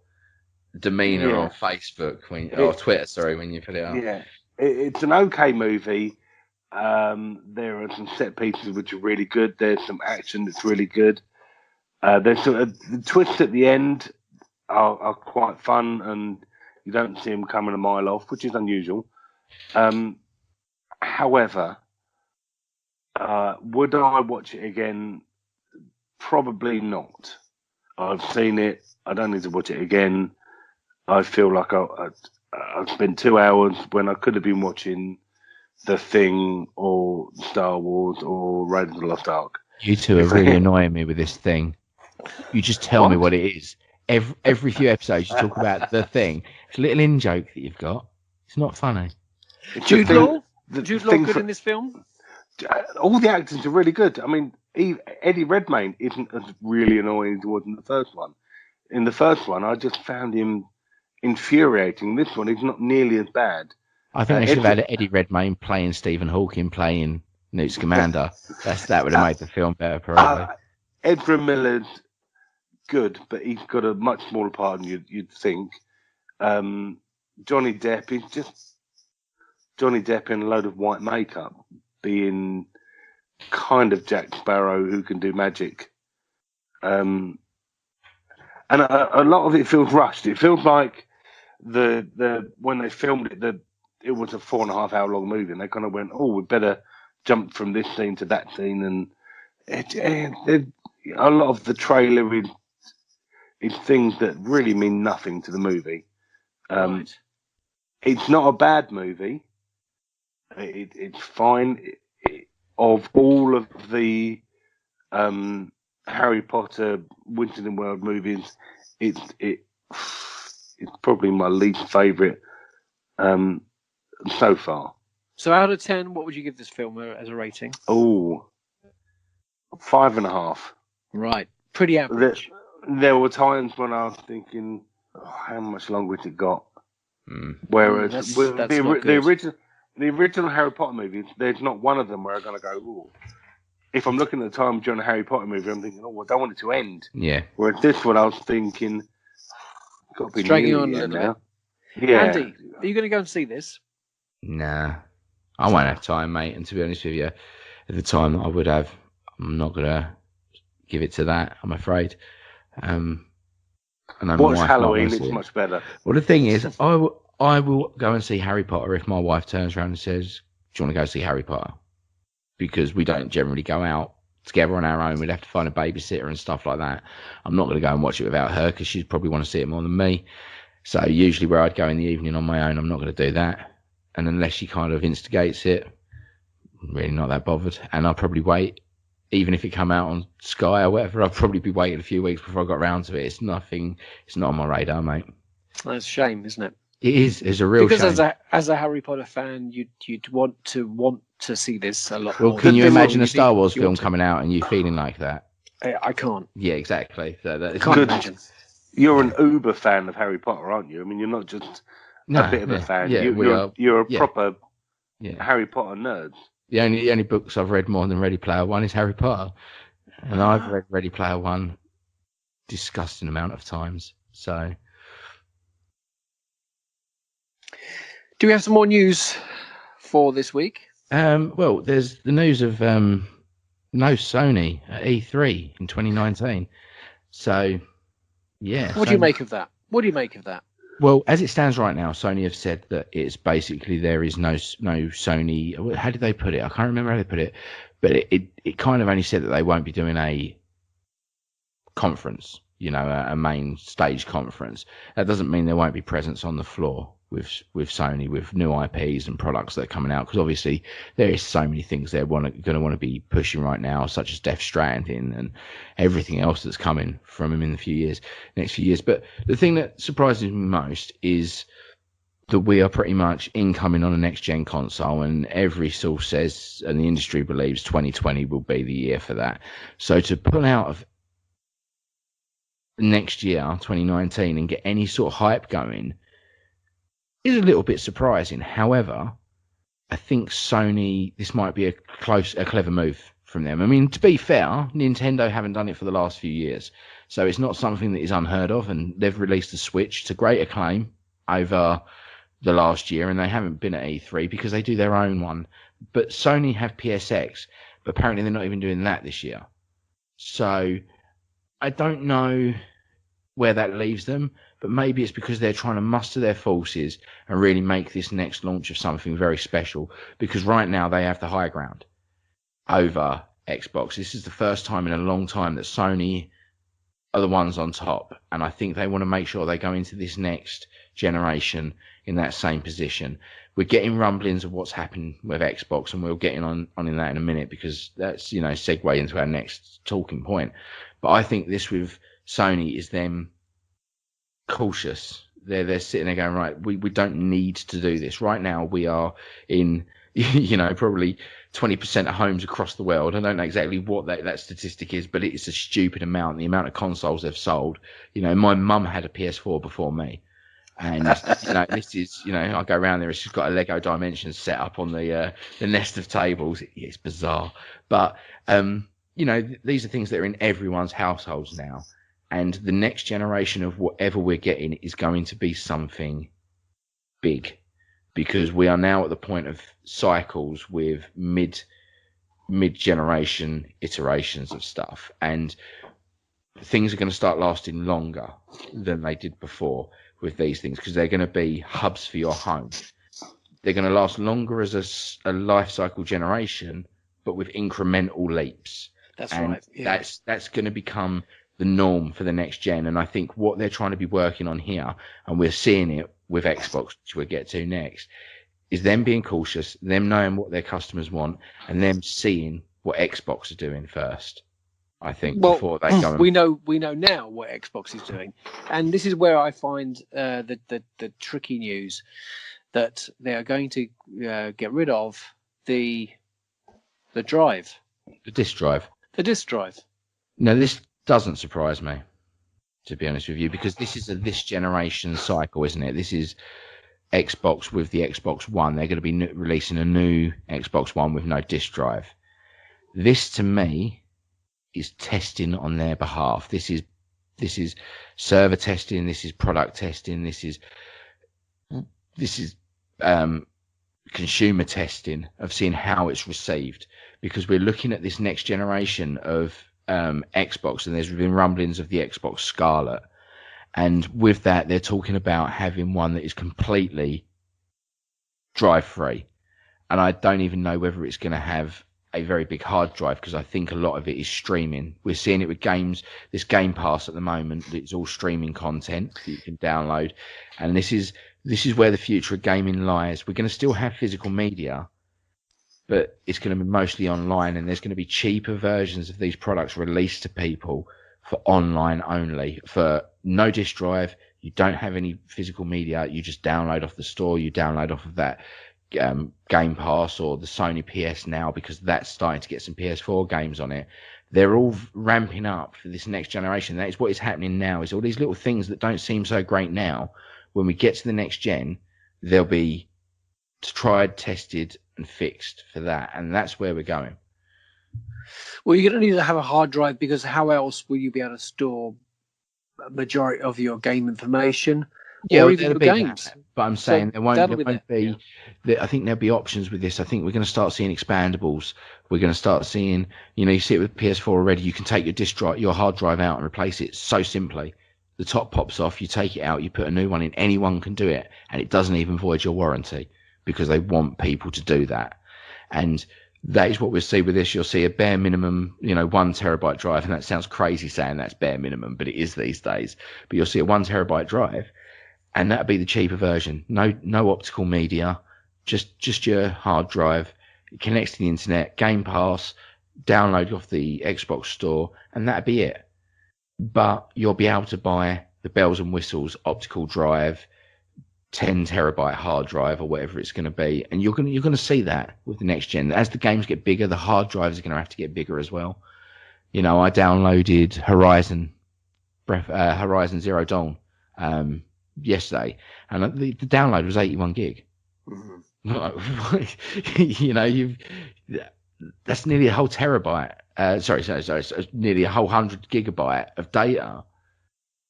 demeanour on Facebook or Twitter. Sorry, when you put it up. Yeah, it's an okay movie. There are some set pieces which are really good. There's some action that's really good. There's the twists at the end are quite fun, and you don't see them coming a mile off, which is unusual. However, would I watch it again? Probably not. I've seen it. I don't need to watch it again. I feel like I've spent 2 hours when I could have been watching The Thing or Star Wars or Raiders of the Lost Ark. You two are really annoying me with this thing. You just tell me what it is. Every few episodes you talk about The Thing. It's a little in-joke that you've got. It's not funny. Jude Law good in this film? All the actors are really good. I mean, Eddie Redmayne isn't as really annoying as he was in the first one. In the first one, I just found him infuriating. This one, he's not nearly as bad. I think they should have had Eddie Redmayne playing Stephen Hawking, playing Newt Scamander. That would have made the film better, probably. Ezra Miller's good, but he's got a much smaller part than you'd think. Johnny Depp is just Johnny Depp in a load of white makeup, being kind of Jack Sparrow who can do magic. And a lot of it feels rushed. It feels like the when they filmed it, it was a 4.5 hour long movie, and they kind of went, "Oh, we better jump from this scene to that scene," and a lot of the trailer is things that really mean nothing to the movie. Right. It's not a bad movie. It's fine. Of all of the Harry Potter Wizarding World movies, it's probably my least favourite so far. So out of 10, what would you give this film as a rating? Oh, 5.5. Right. Pretty average. There were times when I was thinking, how much longer has it got? Whereas with the original Harry Potter movies, there's not one of them where I'm going to go, ooh. If I'm looking at the time during a Harry Potter movie, I'm thinking, oh, I don't want it to end. Yeah. Whereas this one, I was thinking, got to be dragging on a little now. bit. Yeah. Andy, are you going to go and see this? Nah. I won't have time, mate. And to be honest with you, at the time I would have, I'm not going to give it to that, I'm afraid. Watch Halloween, it's much better. Well, the thing is, I will go and see Harry Potter if my wife turns around and says, do you want to go see Harry Potter? Because we don't generally go out together on our own. We'd have to find a babysitter and stuff like that. I'm not going to go and watch it without her because she'd probably want to see it more than me. So usually where I'd go in the evening on my own, I'm not going to do that. And unless she kind of instigates it, I'm really not that bothered. And I'll probably wait. Even if it come out on Sky or whatever, I'll probably be waiting a few weeks before I got round to it. It's not on my radar, mate. That's a shame, isn't it? It is. It's a real shame. Because as a Harry Potter fan, you'd want to see this a lot more. Well, can you imagine a Star Wars film coming out and you feeling like that? I can't. Yeah, exactly. So that Can't imagine. You're an uber fan of Harry Potter, aren't you? I mean, you're not just a bit of a fan. Yeah, you're a proper Harry Potter nerd. The only books I've read more than Ready Player One is Harry Potter, and I've read Ready Player One disgusting amount of times. So, do we have some more news for this week? Well, there's the news of no Sony at E3 in 2019. So, yeah. What do you make of that? Well, as it stands right now, Sony have said that it's basically there is no Sony. How did they put it? I can't remember how they put it, but it kind of only said that they won't be doing a conference, a main stage conference. That doesn't mean there won't be presence on the floor, with Sony, with new IPs and products that are coming out, because obviously there is so many things they're going to want to be pushing right now, such as Death Stranding and everything else that's coming from them in the next few years. But the thing that surprises me most is that we are pretty much incoming on a next gen console, and every source says, and the industry believes, 2020 will be the year for that. So to pull out of next year, 2019, and get any sort of hype going is a little bit surprising. However, I think Sony, this might be a clever move from them. I mean, to be fair, Nintendo haven't done it for the last few years, so it's not something that is unheard of, and they've released a Switch to great acclaim over the last year, and they haven't been at E3 because they do their own one. But Sony have PSX, but apparently they're not even doing that this year. So I don't know where that leaves them, but maybe it's because they're trying to muster their forces and really make this next launch of something very special, because right now they have the high ground over Xbox. This is the first time in a long time that Sony are the ones on top, and I think they want to make sure they go into this next generation in that same position. We're getting rumblings of what's happened with Xbox, and we'll get on in that in a minute, because that's, segue into our next talking point. But I think this with Sony is them cautious. They're sitting there going, right, we don't need to do this. Right now we are in, probably 20% of homes across the world. I don't know exactly what that statistic is, but it's a stupid amount, the amount of consoles they've sold. My mum had a PS4 before me. And this is, I go around there, it's just got a Lego Dimensions set up on the nest of tables. It's bizarre. But, these are things that are in everyone's households now. And the next generation of whatever we're getting is going to be something big, because we are now at the point of cycles with mid-generation iterations of stuff. And things are going to start lasting longer than they did before with these things, because they're going to be hubs for your home. They're going to last longer as a life cycle generation, but with incremental leaps. That's and right. Yeah. That's going to become the norm for the next gen. And I think what they're trying to be working on here, and we're seeing it with Xbox, which we'll get to next, is them being cautious, them knowing what their customers want, and them seeing what Xbox are doing first. I think before they go. We know now what Xbox is doing, and this is where I find the tricky news, that they are going to get rid of the drive, the disc drive. The disc drive. No, this doesn't surprise me, to be honest with you, because this is this generation cycle, isn't it? This is Xbox with the Xbox One. They're going to be releasing a new Xbox One with no disc drive. This, to me, is testing on their behalf. This is server testing. This is product testing. This is consumer testing of seeing how it's received, because we're looking at this next generation of Xbox, and there's been rumblings of the Xbox Scarlet, and with that they're talking about having one that is completely drive free, and I don't even know whether it's going to have a very big hard drive, because I think a lot of it is streaming. We're seeing it with games. This Game Pass at the moment, it's all streaming content that you can download, and this is where the future of gaming lies. We're going to still have physical media, but it's going to be mostly online, and there's going to be cheaper versions of these products released to people for online only, for no disc drive. You don't have any physical media. You just download off the store. You download off of that Game Pass or the Sony PS Now, because that's starting to get some PS4 games on it. They're all ramping up for this next generation. That is what is happening now, is all these little things that don't seem so great now. When we get to the next gen, they'll be tried, tested, and fixed for that. And that's where we're going. Well, you're going to need to have a hard drive, because how else will you be able to store a majority of your game information? Yeah, or even your games. That. But I'm saying there won't be. Yeah. I think there'll be options with this. I think we're going to start seeing expandables. We're going to start seeing, you see it with PS4 already. You can take your disc drive, your hard drive out, and replace it so simply. The top pops off, you take it out, you put a new one in. Anyone can do it, and it doesn't even void your warranty, because they want people to do that. And that is what we'll see with this. You'll see a bare minimum, 1 terabyte drive, and that sounds crazy saying that's bare minimum, but it is these days. But you'll see a 1 terabyte drive, and that'd be the cheaper version. No optical media, just your hard drive. It connects to the internet, Game Pass, download off the Xbox store, and that'd be it. But you'll be able to buy the bells and whistles optical drive, 10 terabyte hard drive, or whatever it's going to be, and you're going to see that with the next gen. As the games get bigger, the hard drives are going to have to get bigger as well. You know, I downloaded Horizon Zero Dawn yesterday, and the download was 81 gig. You know, that's nearly a whole terabyte. Sorry, nearly a whole 100 gigabyte of data.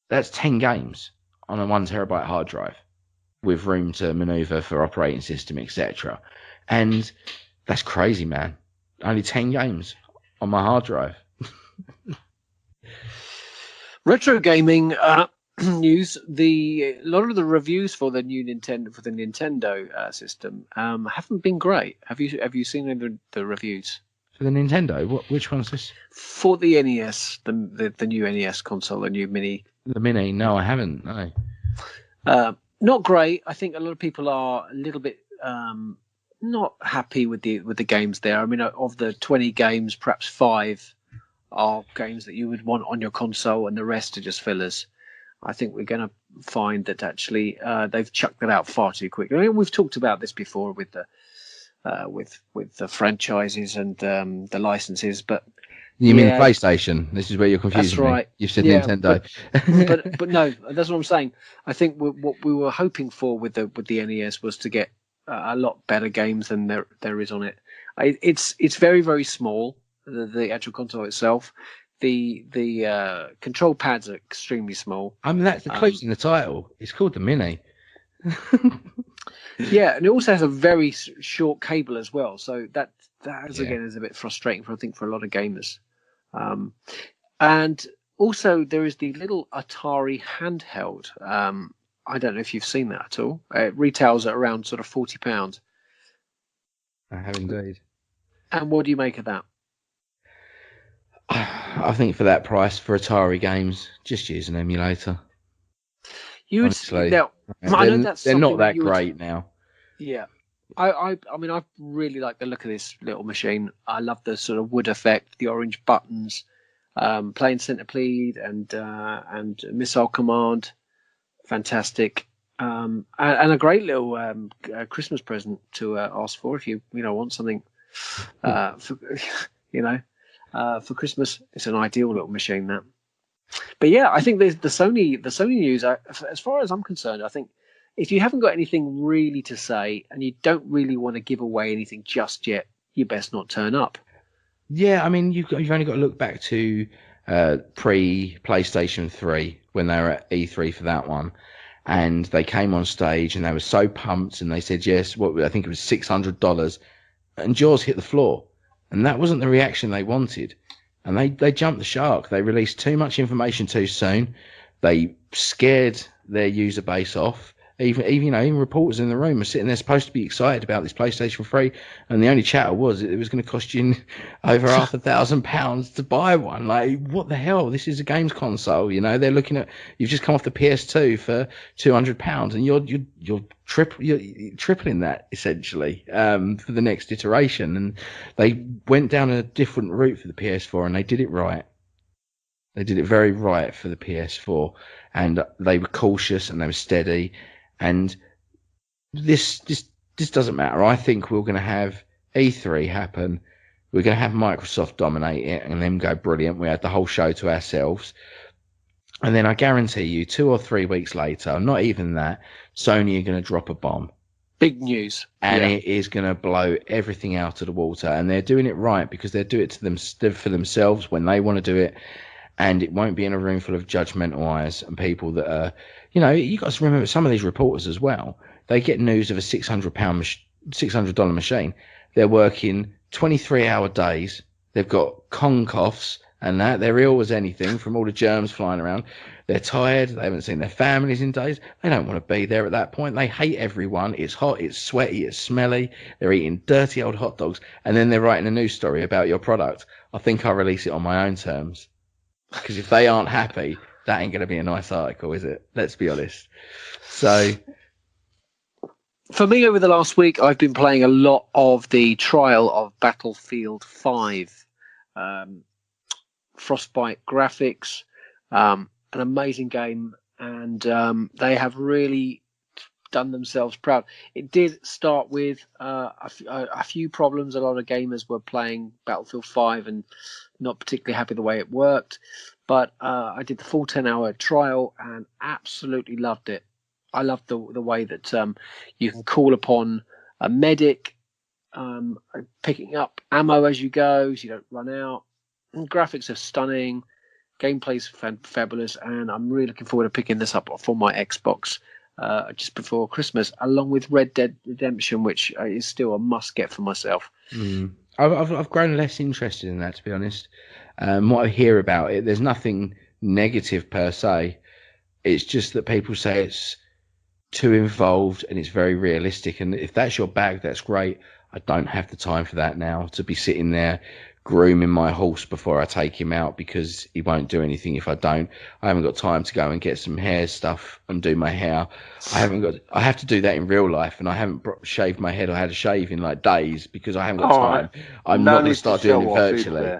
That's 10 games on a 1 terabyte hard drive with room to maneuver for operating system, etc. And that's crazy, man. Only 10 games on my hard drive. Retro gaming news. A lot of the reviews for the Nintendo system haven't been great. Have you seen any of the reviews for the Nintendo? Which one's this? For the NES, the new NES console, the new mini. The mini? No, I haven't. No. Not great. I think a lot of people are a little bit not happy with the games there. I mean, of the 20 games, perhaps 5 are games that you would want on your console, and the rest are just fillers. I think we're going to find that actually they've chucked that out far too quickly. I mean, we've talked about this before with the franchises and the licenses, but you mean PlayStation? This is where you're confusing me. That's right. You've said Nintendo, but no, that's what I'm saying. I think what we were hoping for with the NES was to get a lot better games than there is on it. It's very, very small. The actual console itself. The control pads are extremely small. I mean, that's the clue in the title. It's called the Mini. Yeah, and it also has a very short cable as well. So that again is a bit frustrating for a lot of gamers. And also there is the little Atari Handheld. I don't know if you've seen that at all. It retails at around sort of £40. I have indeed. And what do you make of that? I think for that price for Atari games, just use an emulator. Honestly, now, they're not that great now. Yeah, I mean, I really like the look of this little machine. I love the sort of wood effect, the orange buttons, playing Centipede and Missile Command, fantastic, and a great little Christmas present to ask for if you want something, for Christmas. It's an ideal little machine, that. But yeah, I think the Sony news, as far as I'm concerned, I think if you haven't got anything really to say and you don't really want to give away anything just yet, you best not turn up. Yeah, I mean, you've only got to look back to pre-PlayStation 3 when they were at E3 for that one, and they came on stage and they were so pumped and they said yes, I think it was $600, and jaws hit the floor, and that wasn't the reaction they wanted. And they jumped the shark. They released too much information too soon. They scared their user base off. Even reporters in the room were sitting there supposed to be excited about this PlayStation 3, and the only chatter was it was going to cost you over £500,000 to buy one. Like, what the hell? This is a games console. They're looking at, you've just come off the PS2 for £200, and you're tripling that essentially for the next iteration. And they went down a different route for the PS4, and they did it right. They did it very right for the PS4, and they were cautious and they were steady. And this doesn't matter. I think we're going to have E3 happen. We're going to have Microsoft dominate it and then go brilliant. We had the whole show to ourselves. And then I guarantee you 2 or 3 weeks later, not even that, Sony are going to drop a bomb. Big news. And it is going to blow everything out of the water. And they're doing it right because they'll do it for themselves when they want to do it. And it won't be in a room full of judgmental eyes and people that are, you got to remember some of these reporters as well. They get news of a $600 machine. They're working 23-hour days. They've got con coughs and that. They're ill as anything from all the germs flying around. They're tired. They haven't seen their families in days. They don't want to be there at that point. They hate everyone. It's hot. It's sweaty. It's smelly. They're eating dirty old hot dogs. And then they're writing a news story about your product. I think I'll release it on my own terms. Because if they aren't happy, that ain't going to be a nice article, is it? Let's be honest. So, for me, over the last week, I've been playing a lot of the trial of Battlefield 5. Frostbite graphics, an amazing game, and they have really done themselves proud. It did start with a few problems. A lot of gamers were playing Battlefield 5 and not particularly happy the way it worked, but I did the full 10-hour trial and absolutely loved it. I love the way that you can call upon a medic, picking up ammo as you go, so you don't run out. And graphics are stunning, gameplay's fabulous, and I'm really looking forward to picking this up for my Xbox just before Christmas, along with Red Dead Redemption, which is still a must-get for myself. I've grown less interested in that, to be honest. What I hear about it, there's nothing negative per se. It's just that people say it's too involved and it's very realistic, and if that's your bag, that's great. I don't have the time for that now, to be sitting there grooming my horse before I take him out, because he won't do anything if I don't. I haven't got time to go and get some hair stuff and do my hair. I have to do that in real life, and I haven't shaved my head or had a shave in like days because I haven't got time. I'm not going to start doing it virtually.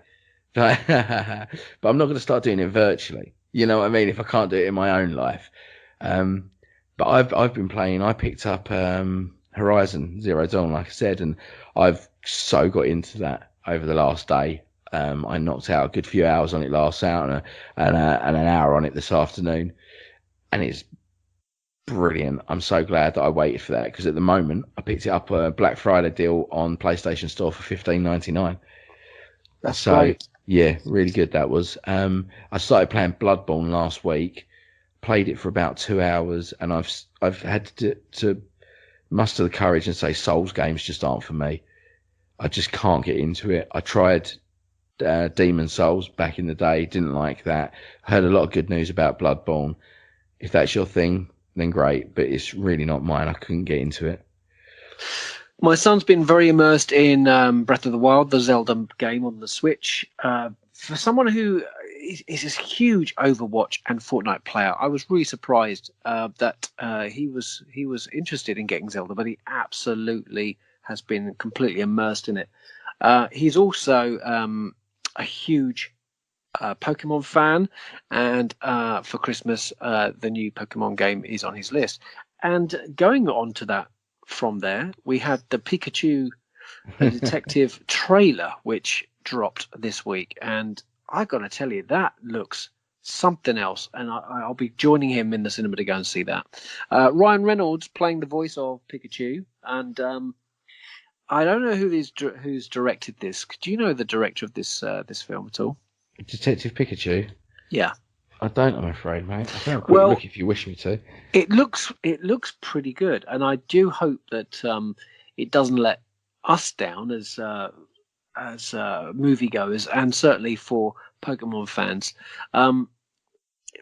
But I'm not going to start doing it virtually. You know what I mean? If I can't do it in my own life. But I've been playing. I picked up Horizon Zero Dawn, like I said, and I've so got into that over the last day. I knocked out a good few hours on it last night and an hour on it this afternoon, and it's brilliant. I'm so glad that I waited for that, because at the moment I picked it up a Black Friday deal on PlayStation Store for $15.99. That's great. Yeah, really good that was. I started playing Bloodborne last week, played it for about 2 hours, and I've had to muster the courage and say Souls games just aren't for me. I just can't get into it. I tried Demon Souls back in the day, didn't like that. Heard a lot of good news about Bloodborne. If that's your thing, then great, but it's really not mine. I couldn't get into it. My son's been very immersed in Breath of the Wild, the Zelda game on the Switch. For someone who is a huge Overwatch and Fortnite player, I was really surprised that he was interested in getting Zelda, but he absolutely has been completely immersed in it. He's also a huge Pokemon fan, and for Christmas, the new Pokemon game is on his list. And going on to that, from there, we had the Pikachu Detective trailer, which dropped this week, and I got to tell you, that looks something else, and I'll be joining him in the cinema to go and see that. Ryan Reynolds playing the voice of Pikachu, and I don't know who's directed this. Do you know the director of this film at all? Detective Pikachu? Yeah. I don't, I'm afraid, mate. I can have a quick look if you wish me to. It looks pretty good, and I do hope that it doesn't let us down as moviegoers, and certainly for Pokemon fans.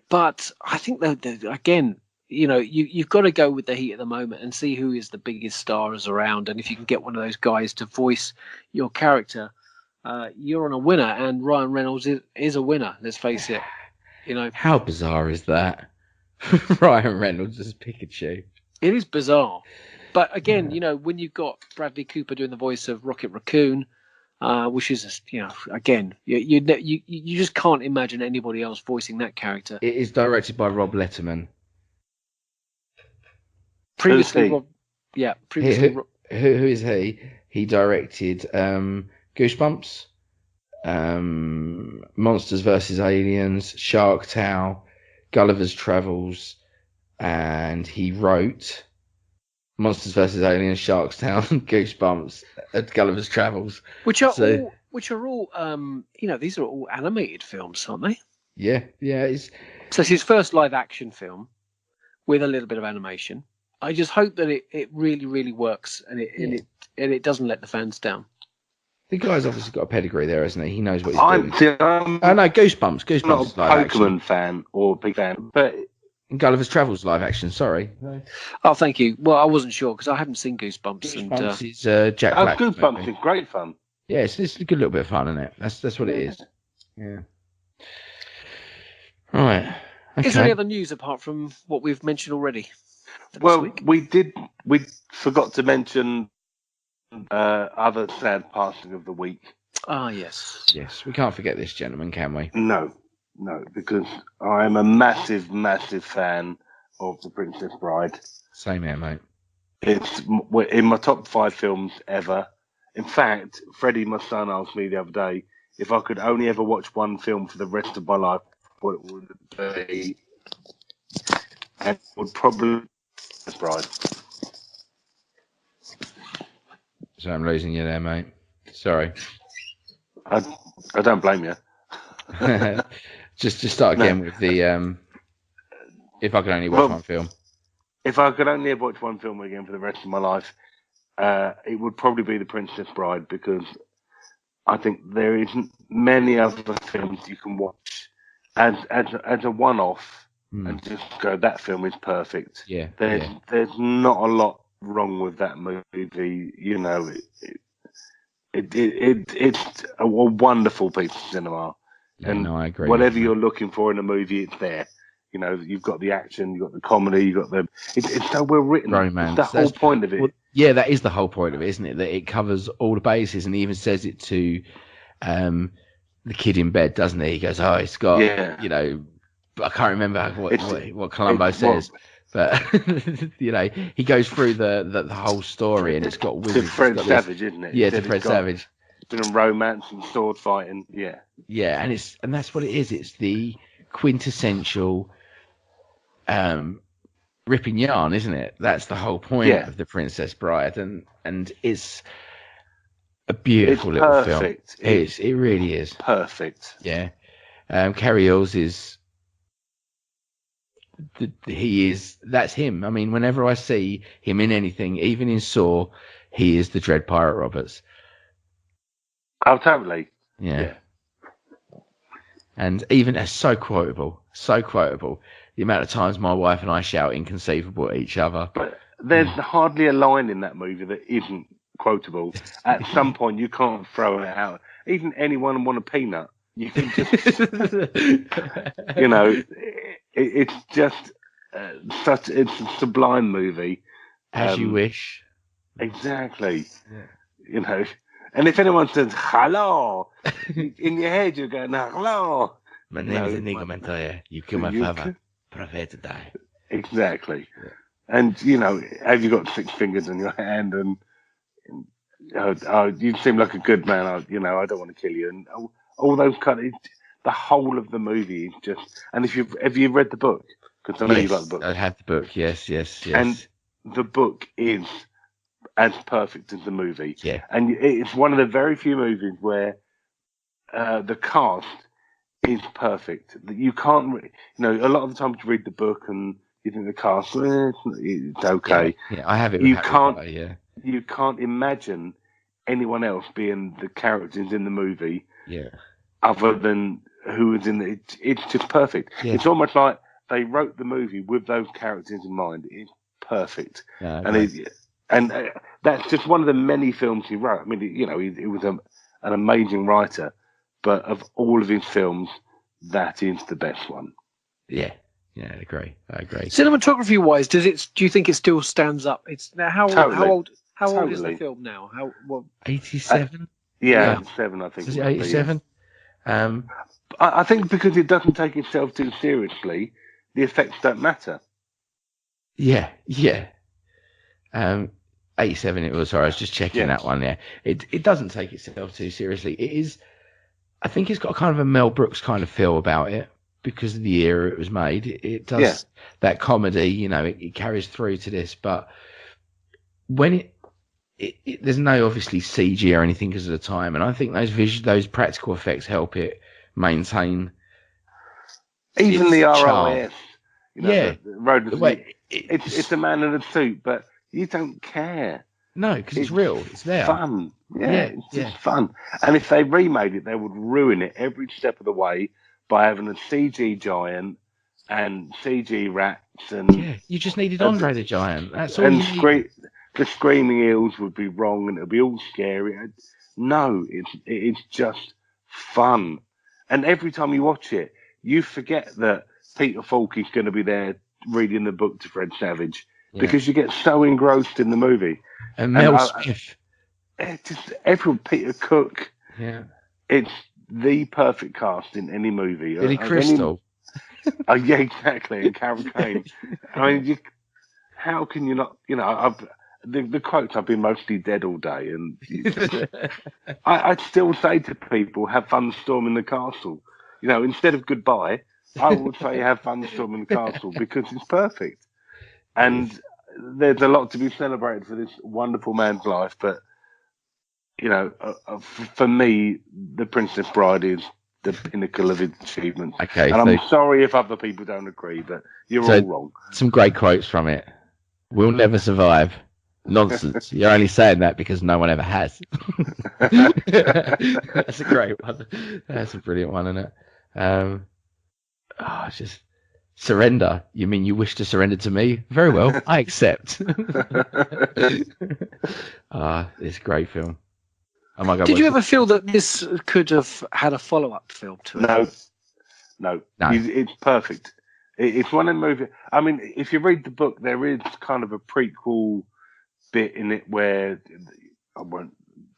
But I think that again, you know, you've got to go with the heat of the moment and see who is the biggest stars around, and if you can get one of those guys to voice your character, you're on a winner. And Ryan Reynolds is a winner. Let's face it. You know, how bizarre is that? Ryan Reynolds as Pikachu. It is bizarre, but again, you know, when you've got Bradley Cooper doing the voice of Rocket Raccoon, which is, you know, again, you just can't imagine anybody else voicing that character. It is directed by Rob Letterman. Previously, who is he? He directed Goosebumps, Monsters vs. Aliens, Shark Tale, Gulliver's Travels, and he wrote Monsters vs. Aliens, Shark Tale, Goosebumps, Gulliver's Travels. Which are all, you know, these are all animated films, aren't they? Yeah. So it's his first live action film with a little bit of animation. I just hope that it really, really works, and it doesn't let the fans down. The guy's obviously got a pedigree there, hasn't he? He knows what he's doing. I know Goosebumps. Goosebumps not is a live Pokemon action. fan or big fan, but Gulliver's Travels live action. Sorry. Oh, thank you. Well, I wasn't sure because I haven't seen Goosebumps. Goosebumps is Jack Black. Goosebumps is great fun. Yeah, it's a good little bit of fun, isn't it? That's what it is. Yeah. Right. Is there any Okay. other news apart from what we've mentioned already for this Well, week? we forgot to mention other sad passing of the week. Ah, yes. Yes, we can't forget this gentleman, can we? No, because I am a massive, massive fan of The Princess Bride. Same here, mate. It's in my top 5 films ever. In fact, Freddie, my son, asked me the other day if I could only ever watch one film for the rest of my life, what it would be, and it would probably be Princess Bride. So I'm losing you there, mate. Sorry. I don't blame you. just start again with the if I could only watch one film. If I could only ever watch one film again for the rest of my life, it would probably be The Princess Bride, because I think there isn't many other films you can watch as a one-off and just go, that film is perfect. Yeah. There's not a lot wrong with that movie. You know, it's a wonderful piece of cinema. Yeah, And no, I agree. whatever you're looking for in a movie, it's there. You know, you've got the action, you've got the comedy, you've got it's so well written. Romance. It's the whole point of it. Well, yeah, that is the whole point of it, isn't it? That it covers all the bases, and he even says it to the kid in bed, doesn't he? He goes, "Oh, it's got, you know, I can't remember what Columbo says, but you know, he goes through the whole story, and it's got wizards. To Fred Savage, isn't it? Yeah, to Fred Savage. Bit of romance and sword fighting. Yeah. Yeah, and that's what it is. It's the quintessential ripping yarn, isn't it? That's the whole point of The Princess Bride, and it's a beautiful little film. It really is perfect. Yeah. Carrie Hills is that's him. I mean, whenever I see him in anything, even in Saw, he is the Dread Pirate Roberts. Oh, totally. Yeah. And even so quotable. The amount of times my wife and I shout inconceivable at each other. But there's hardly a line in that movie that isn't quotable. At some point, you can't throw it out. Even anyone want a peanut, you can just, you know, it's just it's a sublime movie. As you wish. Exactly. Yeah. You know, and if anyone says hello, in your head you're going hello. My name is Inigo Montoya. You kill my father. Prepare to die. Exactly. Yeah. And, you know, have you got 6 fingers in your hand? And you seem like a good man. I don't want to kill you. And all those the whole of the movie is just. And have you read the book? Because I know you like the book. I have the book. Yes. And the book is as perfect as the movie. Yeah. And it's one of the very few movies where the cast is perfect. You can't, a lot of the time you read the book and you think the cast, it's okay. Yeah, I have it. You can't imagine anyone else being the characters in the movie. Yeah. Other than who is in it. It's just perfect. Yeah. It's almost like they wrote the movie with those characters in mind. It's perfect. Yeah, and that's just one of the many films he wrote. I mean, he was an amazing writer. But of all of his films, that is the best one. Yeah, I agree. Cinematography-wise, do you think it still stands up? It's how old is the film now? 87. 87, I think. Is it 87? I think because it doesn't take itself too seriously, the effects don't matter. Yeah. 87 it was. Sorry, I was just checking that one. Yeah, it doesn't take itself too seriously. It is. I think it's got kind of a Mel Brooks kind of feel about it because of the era it was made. It does that comedy, it carries through to this. But when there's no obviously CG or anything because of the time, and I think those practical effects help it maintain. Even the RIS, the road. It's a man in a suit, but you don't care. No, because it's real. It's there. Fun. Yeah, it's just fun. And if they remade it, they would ruin it every step of the way by having a CG giant and CG rats. And you just needed Andre the Giant. That's all. And the screaming eels would be wrong, and it would be all scary. No, it's just fun. And every time you watch it, you forget that Peter Falk is going to be there reading the book to Fred Savage because you get so engrossed in the movie. And Mel Smith. Just everyone, Peter Cook. Yeah. It's the perfect cast in any movie. Billy Crystal. Oh, yeah, exactly. And Carol Kane. I mean, how can you not? You know, the quotes, I've been mostly dead all day, and I'd still say to people, have fun storming the castle. You know, instead of goodbye, I would say have fun storming the castle because it's perfect. And there's a lot to be celebrated for this wonderful man's life. But, you know, for me, The Princess Bride is the pinnacle of his achievements. Okay, and I'm sorry if other people don't agree, but you're all wrong. Some great quotes from it. We'll never survive. Nonsense. You're only saying that because no one ever has. That's a great one. That's a brilliant one, isn't it? It's just surrender. You mean you wish to surrender to me? Very well, I accept. It's a great film. Oh my God! Did you ever feel that this could have had a follow-up film to it? No. It's perfect. It's one of the movies. I mean, if you read the book, there is kind of a prequel bit in it where I won't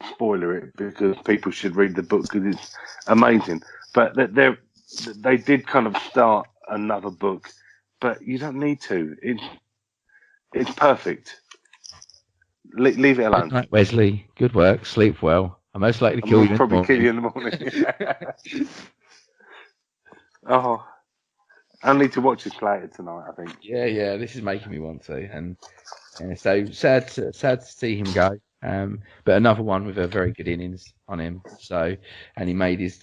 spoiler it because people should read the book because it's amazing. But they did kind of start another book, but you don't need to. It's perfect. Leave it alone. Good night, Wesley. Good work. Sleep well. I'm most likely to kill you. Probably kill you in the morning. Oh, I need to watch this later tonight, I think. Yeah. This is making me want to, and so sad to see him go. But another one with a very good innings on him. So, and he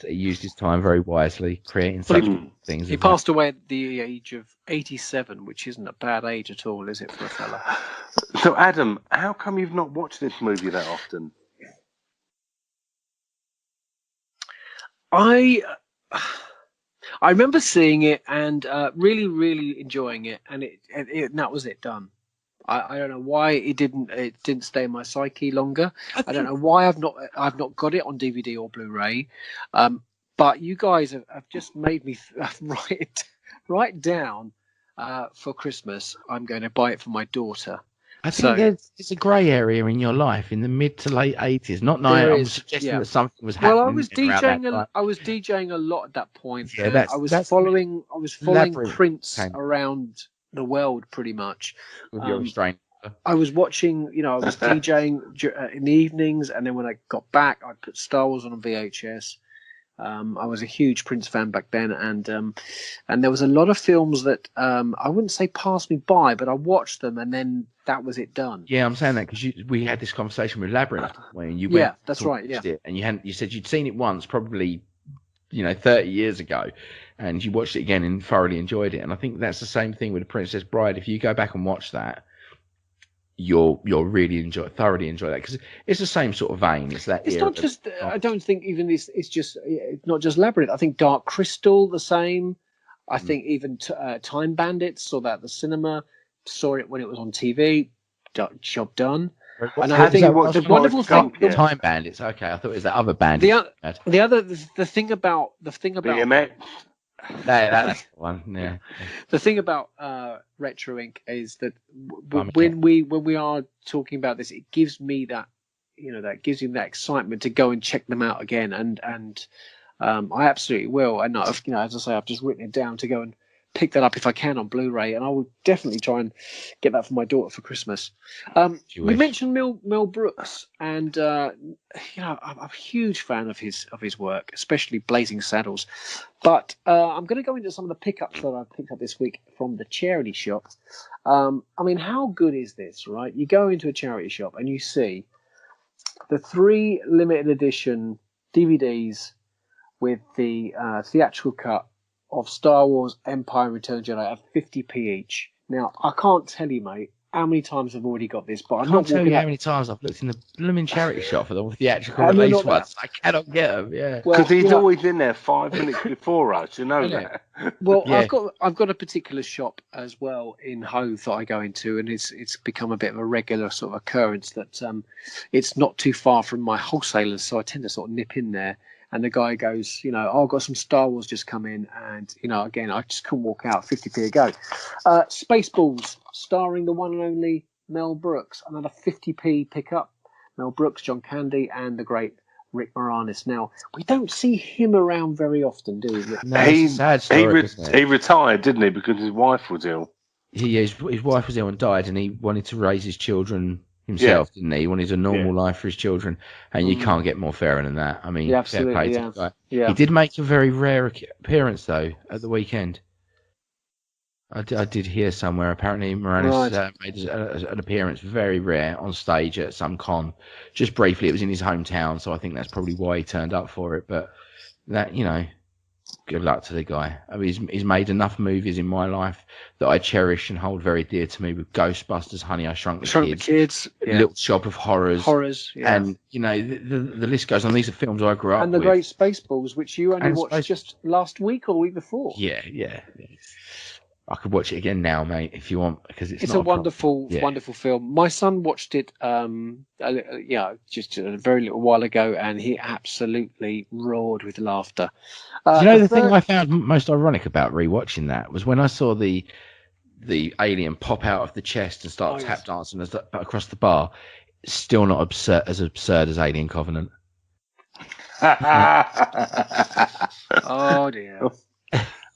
used his time very wisely, creating such things. He passed away at the age of 87, which isn't a bad age at all, is it, for a fella? So, Adam, how come you've not watched this movie that often? I remember seeing it and really, really enjoying it, and that was it, done. I don't know why it didn't stay in my psyche longer. I don't know why I've not got it on DVD or Blu-ray. But you guys have just made me write down for Christmas. I'm going to buy it for my daughter. I think it's a grey area in your life in the mid to late 80s. Not now. I was suggesting that something was happening. Well, I was DJing a lot at that point. Yeah, I was following Prince around the world pretty much. With your restraint. I was watching, I was DJing in the evenings, and then when I got back, I put Star Wars on VHS. I was a huge Prince fan back then, and there was a lot of films that I wouldn't say passed me by, but I watched them, and then that was it done. Yeah, I'm saying that because we had this conversation with Labyrinth when you went. Yeah, that's right. Yeah, it, and you said you'd seen it once, probably 30 years ago, and you watched it again and thoroughly enjoyed it. And I think that's the same thing with The Princess Bride. If you go back and watch that, you'll really thoroughly enjoy that because it's the same sort of vein. It's that. It's not just. I don't think even this. It's not just Labyrinth. I think Dark Crystal the same. I think even Time Bandits, saw that at the cinema. Saw it when it was on TV. Job done. And I think the wonderful thing. Time Bandits. Okay, I thought it was that other bandit. The thing about. BMX. That's the one. Yeah. The thing about Retro Inc. is that when we are talking about this, it gives me that that gives you that excitement to go and check them out again, and I absolutely will. And as I say, I've just written it down to go and pick that up if I can on Blu-ray, and I will definitely try and get that for my daughter for Christmas. We mentioned Mel Brooks, and I'm a huge fan of his work, especially Blazing Saddles. But I'm going to go into some of the pickups that I picked up this week from the charity shop. I mean, how good is this, right? You go into a charity shop and you see the 3 limited edition DVDs with the theatrical cut of Star Wars Empire Return of the Jedi at 50p each. Now, I can't tell you, mate, how many times I've already got this, but I can't tell you how many times I've looked in the blooming charity shop for the theatrical release ones. I cannot get them, yeah. Because he's always in there 5 minutes before us, that. Well, yeah. I've got a particular shop as well in Hove that I go into, and it's become a bit of a regular sort of occurrence that it's not too far from my wholesalers, so I tend to sort of nip in there. and the guy goes, I've got some Star Wars just come in, and again, I just couldn't walk out. 50p a go. Spaceballs, starring the one and only Mel Brooks, another 50p pickup. Mel Brooks, John Candy, and the great Rick Moranis. Now, we don't see him around very often, do we? No, it's a sad story, isn't it? He retired, didn't he, because his wife was ill. His wife was ill and died, and he wanted to raise his children himself, didn't he? He wanted a normal life for his children, and you can't get more fairer than that. I mean, fair play to the guy. Yeah. He did make a very rare appearance, though, at the weekend. I did hear somewhere, apparently Moranis made an appearance, very rare, on stage at some con. Just briefly, it was in his hometown, so I think that's probably why he turned up for it. But that, good luck to the guy. I mean, he's made enough movies in my life that I cherish and hold very dear to me, with Ghostbusters, Honey, I Shrunk the Kids, Little Shop of Horrors, and the list goes on. These are films I grew up with. And the great Spaceballs, which you only watched just last week or the week before. Yeah. I could watch it again now, mate, if you want, because it's a wonderful film. My son watched it, just a very little while ago, and he absolutely roared with laughter. The thing I found most ironic about rewatching that was when I saw the alien pop out of the chest and start tap dancing across the bar. It's still not as absurd as Alien Covenant. Oh dear.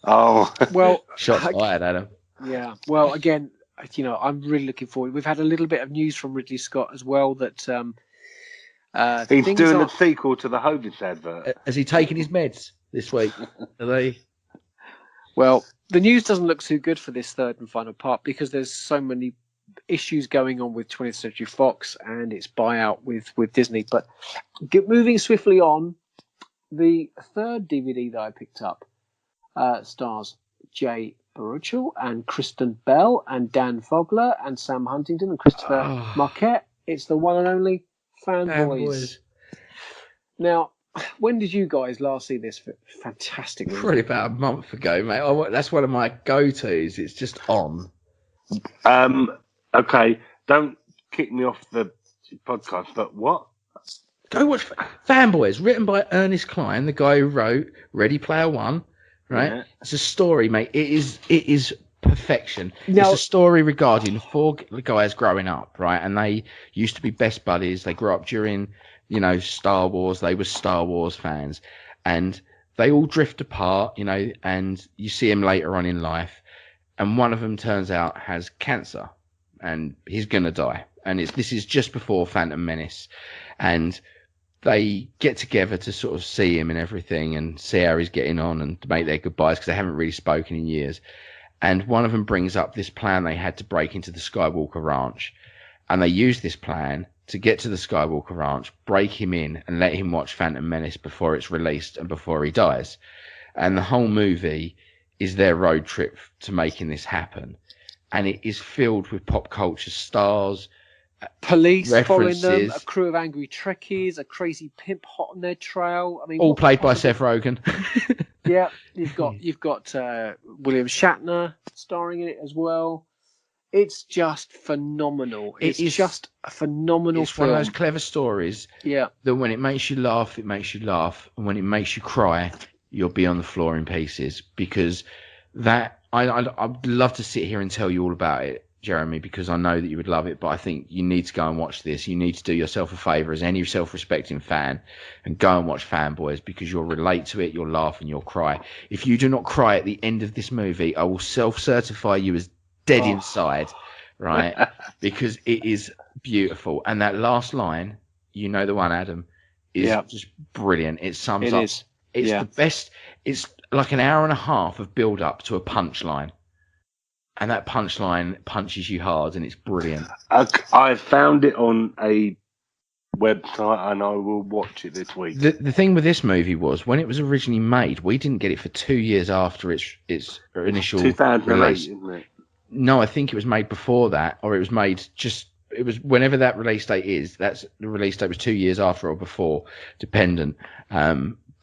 Oh, well, shots fired, Adam. Yeah. Well, again, I'm really looking forward. We've had a little bit of news from Ridley Scott as well that he's doing a sequel to the Hovis advert. Has he taken his meds this week? Are they? Well, the news doesn't look too good for this third and final part because there's so many issues going on with 20th Century Fox and its buyout with Disney. But moving swiftly on, the third DVD that I picked up stars Jay Baruchel and Kristen Bell and Dan Fogler and Sam Huntington and Christopher Marquette. It's the one and only Fanboys. Now, when did you guys last see this fantastic movie? Probably about a month ago, mate. That's one of my go-tos. It's just on. Okay, don't kick me off the podcast, but what? Go watch Fanboys, written by Ernest Cline, the guy who wrote Ready Player One. Right, yeah. It's a story, mate. It is perfection. It's a story regarding four guys growing up, right? And they used to be best buddies. They grew up during, Star Wars. They were Star Wars fans, and they all drift apart, And you see them later on in life, and one of them turns out has cancer, and he's gonna die. And this is just before Phantom Menace, and they get together to sort of see him and everything and see how he's getting on and to make their goodbyes because they haven't really spoken in years. And one of them brings up this plan they had to break into the Skywalker Ranch. And they use this plan to get to the Skywalker Ranch, break him in and let him watch Phantom Menace before it's released and before he dies. And the whole movie is their road trip to making this happen. And it is filled with pop culture stars, police references, following them, a crew of angry Trekkies, a crazy pimp hot on their trail. I mean, all played by Seth Rogen. Yeah, you've got William Shatner starring in it as well. It's just phenomenal. It's just a phenomenal film. One of those clever stories. Yeah. That when it makes you laugh, it makes you laugh, and when it makes you cry, you'll be on the floor in pieces. Because I'd love to sit here and tell you all about it, Jeremy, because I know that you would love it, but I think you need to go and watch this. You need to do yourself a favour as any self-respecting fan and go and watch Fanboys, because you'll relate to it, you'll laugh and you'll cry. If you do not cry at the end of this movie, I will self-certify you as dead inside, right? Because it is beautiful. And that last line, the one, Adam, is just brilliant. It sums up. It's the best. It's like an hour and a half of build-up to a punchline. And that punchline punches you hard, and it's brilliant. I found it on a website, and I will watch it this week. The thing with this movie was, when it was originally made, we didn't get it for 2 years after its initial 2008, release. Isn't it? No, I think it was made before that, or it was made it was whenever that release date is. That's the release date was 2 years after or before, dependent.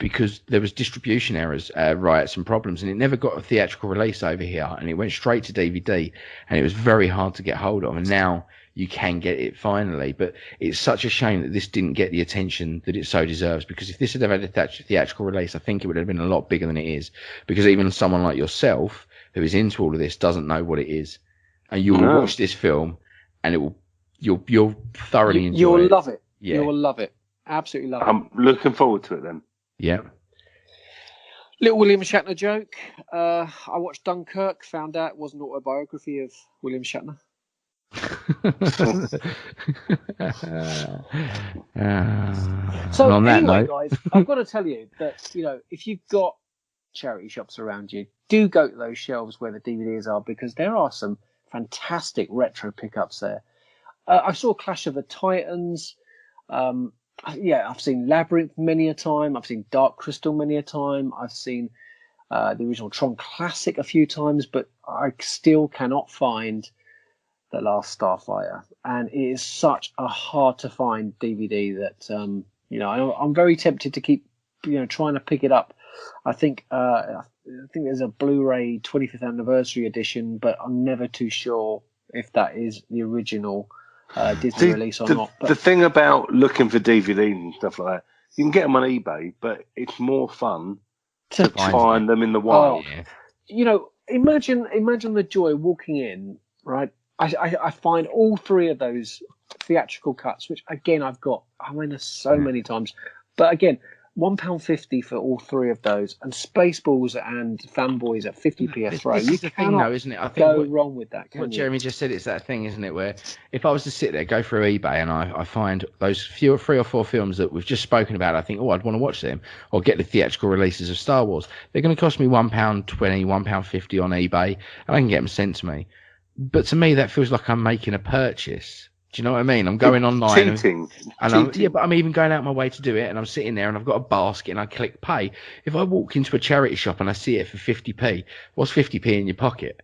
because there was distribution errors, riots and problems, and it never got a theatrical release over here, and it went straight to DVD, and it was very hard to get hold of, and now you can get it finally. But it's such a shame that this didn't get the attention that it so deserves, because if this had had a theatrical release, I think it would have been a lot bigger than it is, because even someone like yourself who is into all of this doesn't know what it is, and you'll watch this film and you'll thoroughly enjoy it. You'll love it. Yeah. You'll love it. Absolutely love it. I'm looking forward to it then. Yeah. Little William Shatner joke. I watched Dunkirk, found out it was an autobiography of William Shatner. So on that anyway, note, guys, I've got to tell you that, if you've got charity shops around you, do go to those shelves where the DVDs are, because there are some fantastic retro pickups there. I saw Clash of the Titans. I've seen Labyrinth many a time. I've seen Dark Crystal many a time. I've seen the original Tron Classic a few times, but I still cannot find The Last Starfighter. And it is such a hard to find DVD that, I'm very tempted to keep, trying to pick it up. I think there's a Blu-ray 25th anniversary edition, but I'm never too sure if that is the original Disney release or not. But the thing about looking for DVDs and stuff like that, you can get them on eBay, but it's more fun to find them in the wild. Imagine the joy walking in, right? I find all three of those theatrical cuts, which again I've so many times, but again, £1.50 for all three of those, and Spaceballs and Fanboys at 50p a throw. You cannot isn't it? I think go wrong with that. What Jeremy just said, it's that thing, isn't it? Where if I was to sit there, go through eBay, and I find those three or four films that we've just spoken about, I think, I'd want to watch them, or get the theatrical releases of Star Wars. They're going to cost me £1.20, £1.50 on eBay, and I can get them sent to me. But to me, that feels like I'm making a purchase. Do you know what I mean? I'm going online cheating. But I'm even going out my way to do it, and I'm sitting there and I've got a basket and I click pay. If I walk into a charity shop and I see it for 50p, what's 50p in your pocket?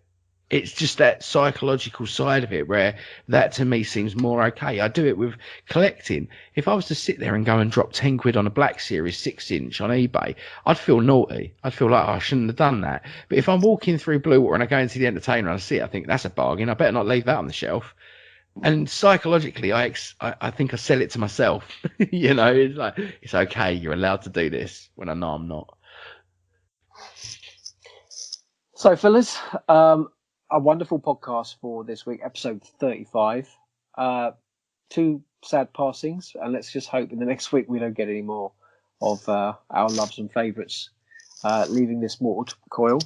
It's just that psychological side of it where that to me seems more okay. I do it with collecting. If I was to sit there and go and drop 10 quid on a Black Series 6-inch on eBay, I'd feel naughty. I'd feel like, I shouldn't have done that. But if I'm walking through Bluewater and I go into the Entertainer and I see it, I think that's a bargain. I better not leave that on the shelf. And psychologically, I think I sell it to myself. It's like, it's okay, you're allowed to do this, when I know I'm not. So, fellas, a wonderful podcast for this week, episode 35. Two sad passings, and let's just hope in the next week we don't get any more of our loves and favourites leaving this mortal coil.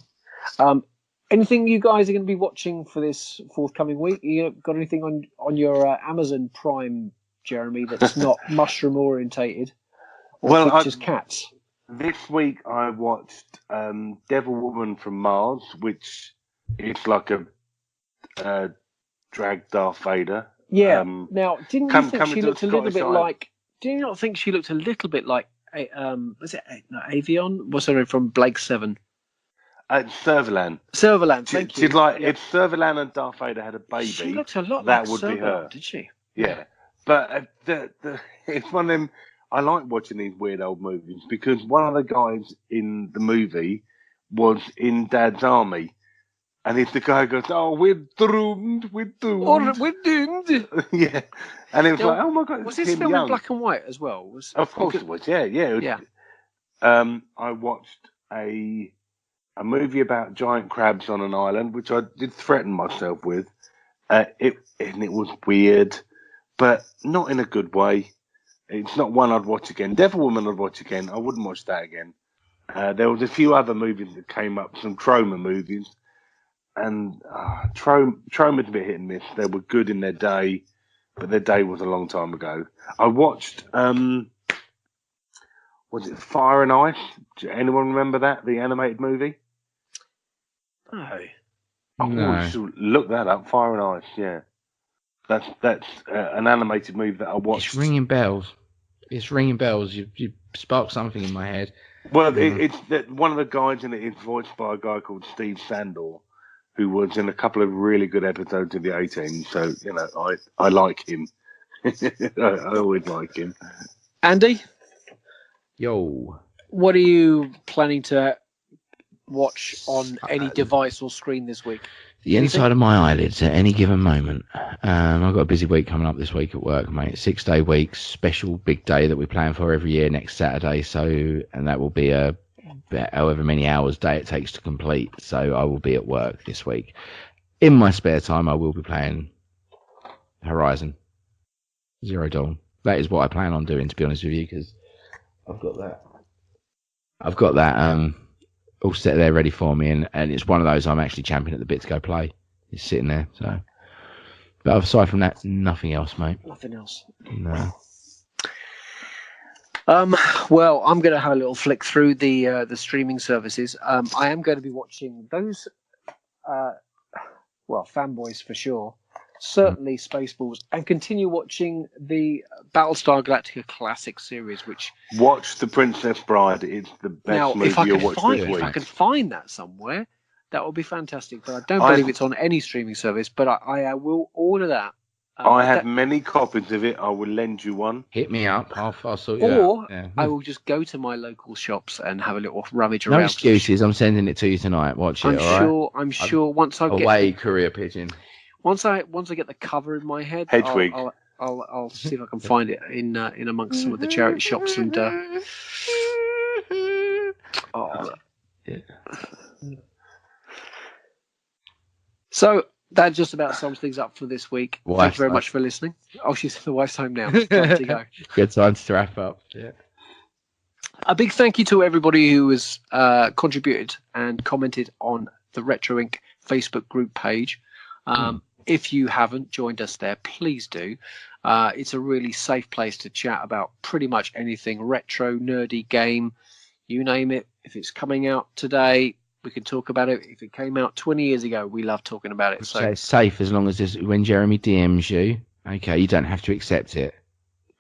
Anything you guys are going to be watching for this forthcoming week? You got anything on your Amazon Prime, Jeremy, that's not mushroom orientated? Or features cats? This week I watched Devil Woman from Mars, which is like a drag Darth Vader. Yeah. Now, didn't you think she looked a little bit like? Do you not think she looked a little bit like? Was it Avion? What's her name from Blake 7? Servalan. Servalan, thank you. She's like, if Servalan and Darth Vader had a baby, she looked a lot that like would Servalan, be her. Did she? Yeah. But it's one of them, I like watching these weird old movies because one of the guys in the movie was in Dad's army. And if the guy goes, "Oh, we're doomed. Oh, we're doomed." Yeah. And it was like, "Oh my God." Was this film in black and white as well? Of course it was, yeah. Yeah. I watched a movie about giant crabs on an island, which I did threaten myself with. It was weird, but not in a good way. It's not one I'd watch again. Devil Woman I'd watch again. I wouldn't watch that again. There was a few other movies that came up, some Troma movies, and Troma's a bit hit and miss. They were good in their day, but their day was a long time ago. I watched, was it Fire and Ice? Do anyone remember that, the animated movie? No. You should look that up. Fire and Ice, yeah. That's an animated movie that I watched. It's ringing bells. You sparked something in my head. Well, it's that one of the guys in it is voiced by a guy called Steve Sandor, who was in a couple of really good episodes of the A-Team. So, I like him. I always like him. Andy? Yo. What are you planning to watch on any device or screen this week? The inside of my eyelids at any given moment. I've got a busy week coming up this week at work, mate. 6-day week, special big day that we plan for every year next Saturday. And that will be a however many hours day it takes to complete. So I will be at work this week. In my spare time, I will be playing Horizon Zero Dawn. That is what I plan on doing, to be honest with you, because I've got that all set there ready for me, and it's one of those I'm actually champing at the bit to go play. It's sitting there. So, but aside from that, nothing else, mate. Nothing else. No. Well, I'm going to have a little flick through the streaming services. I am going to be watching those, fanboys for sure. Certainly Spaceballs, and continue watching the Battlestar Galactica Classic series, which... Watch The Princess Bride. It's the best movie you'll watch this week. If I can find that somewhere, that would be fantastic. But I don't believe it's on any streaming service, but I will order that. I have many copies of it. I will lend you one. Hit me up. I'll sort you out. Yeah. I will just go to my local shops and have a little rummage no around. No excuses. I'm sending it to you tonight. Watch it. I'm sure once I get... Away, courier pigeon. Once I get the cover in my head, Hedwig. I'll see if I can find it in amongst some of the charity shops and. So that just about sums things up for this week. Thank you very much for listening. Oh, she's the wife's home now. Time to go. Good time to wrap up. Yeah. A big thank you to everybody who has contributed and commented on the Retro Inc. Facebook group page. If you haven't joined us there, please do. It's a really safe place to chat about pretty much anything retro, nerdy, game, you name it. If it's coming out today, we can talk about it. If it came out 20 years ago, we love talking about it. So it's safe as long as when Jeremy DMs you, okay, you don't have to accept it.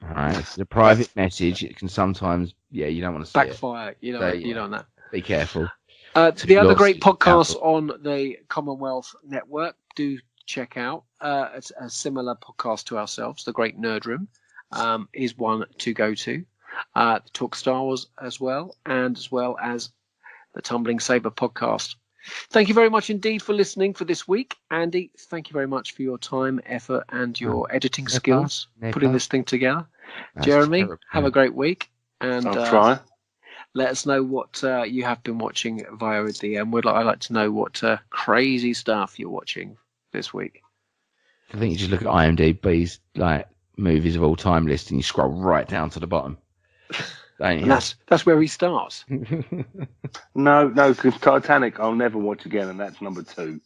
All right, it's a private message. It can sometimes, you don't want to see backfire. You know that. Be careful. To the other great podcasts on the Commonwealth Network, do check out a similar podcast to ourselves. The Great Nerd Room is one to go to. Talk Star Wars as well as the Tumbling Saber podcast. Thank you very much indeed for listening for this week. Andy, thank you very much for your time, effort, and your editing skills putting this thing together. That's Jeremy, have a great week. And I'll try. Let us know what you have been watching via the DM. I'd like to know what crazy stuff you're watching this week. I think you just look at IMDb's movies of all time list and you scroll right down to the bottom. And that's where he starts. No, because Titanic I'll never watch again, and that's number 2.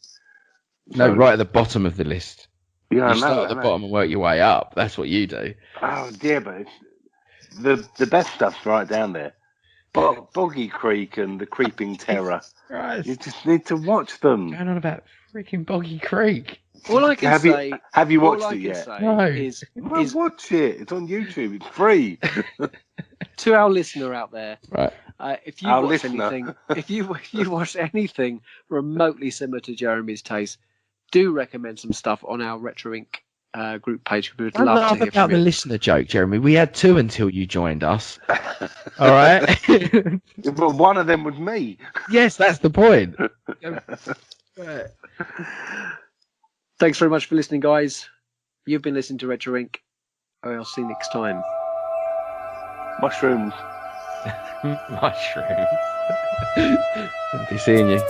No, right at the bottom of the list. Yeah, you start at the bottom and work your way up. That's what you do. Oh dear, but the best stuff's right down there. Boggy Creek and The Creeping Terror. Christ. You just need to watch them. Going on about freaking Boggy Creek. All I can say. Have you watched it yet? No. Is watch it. It's on YouTube. It's free. To our listener out there, right? If you watch anything, if you watch anything remotely similar to Jeremy's taste, do recommend some stuff on our Retro Inc. Group page. We'd love to hear about the listener joke, Jeremy. We had 2 until you joined us. All right. But one of them was me. Yes, that's the point. Right. Thanks very much for listening, guys. You've been listening to Retro Inc. I'll see you next time. Mushrooms. Mushrooms. I'll be seeing you.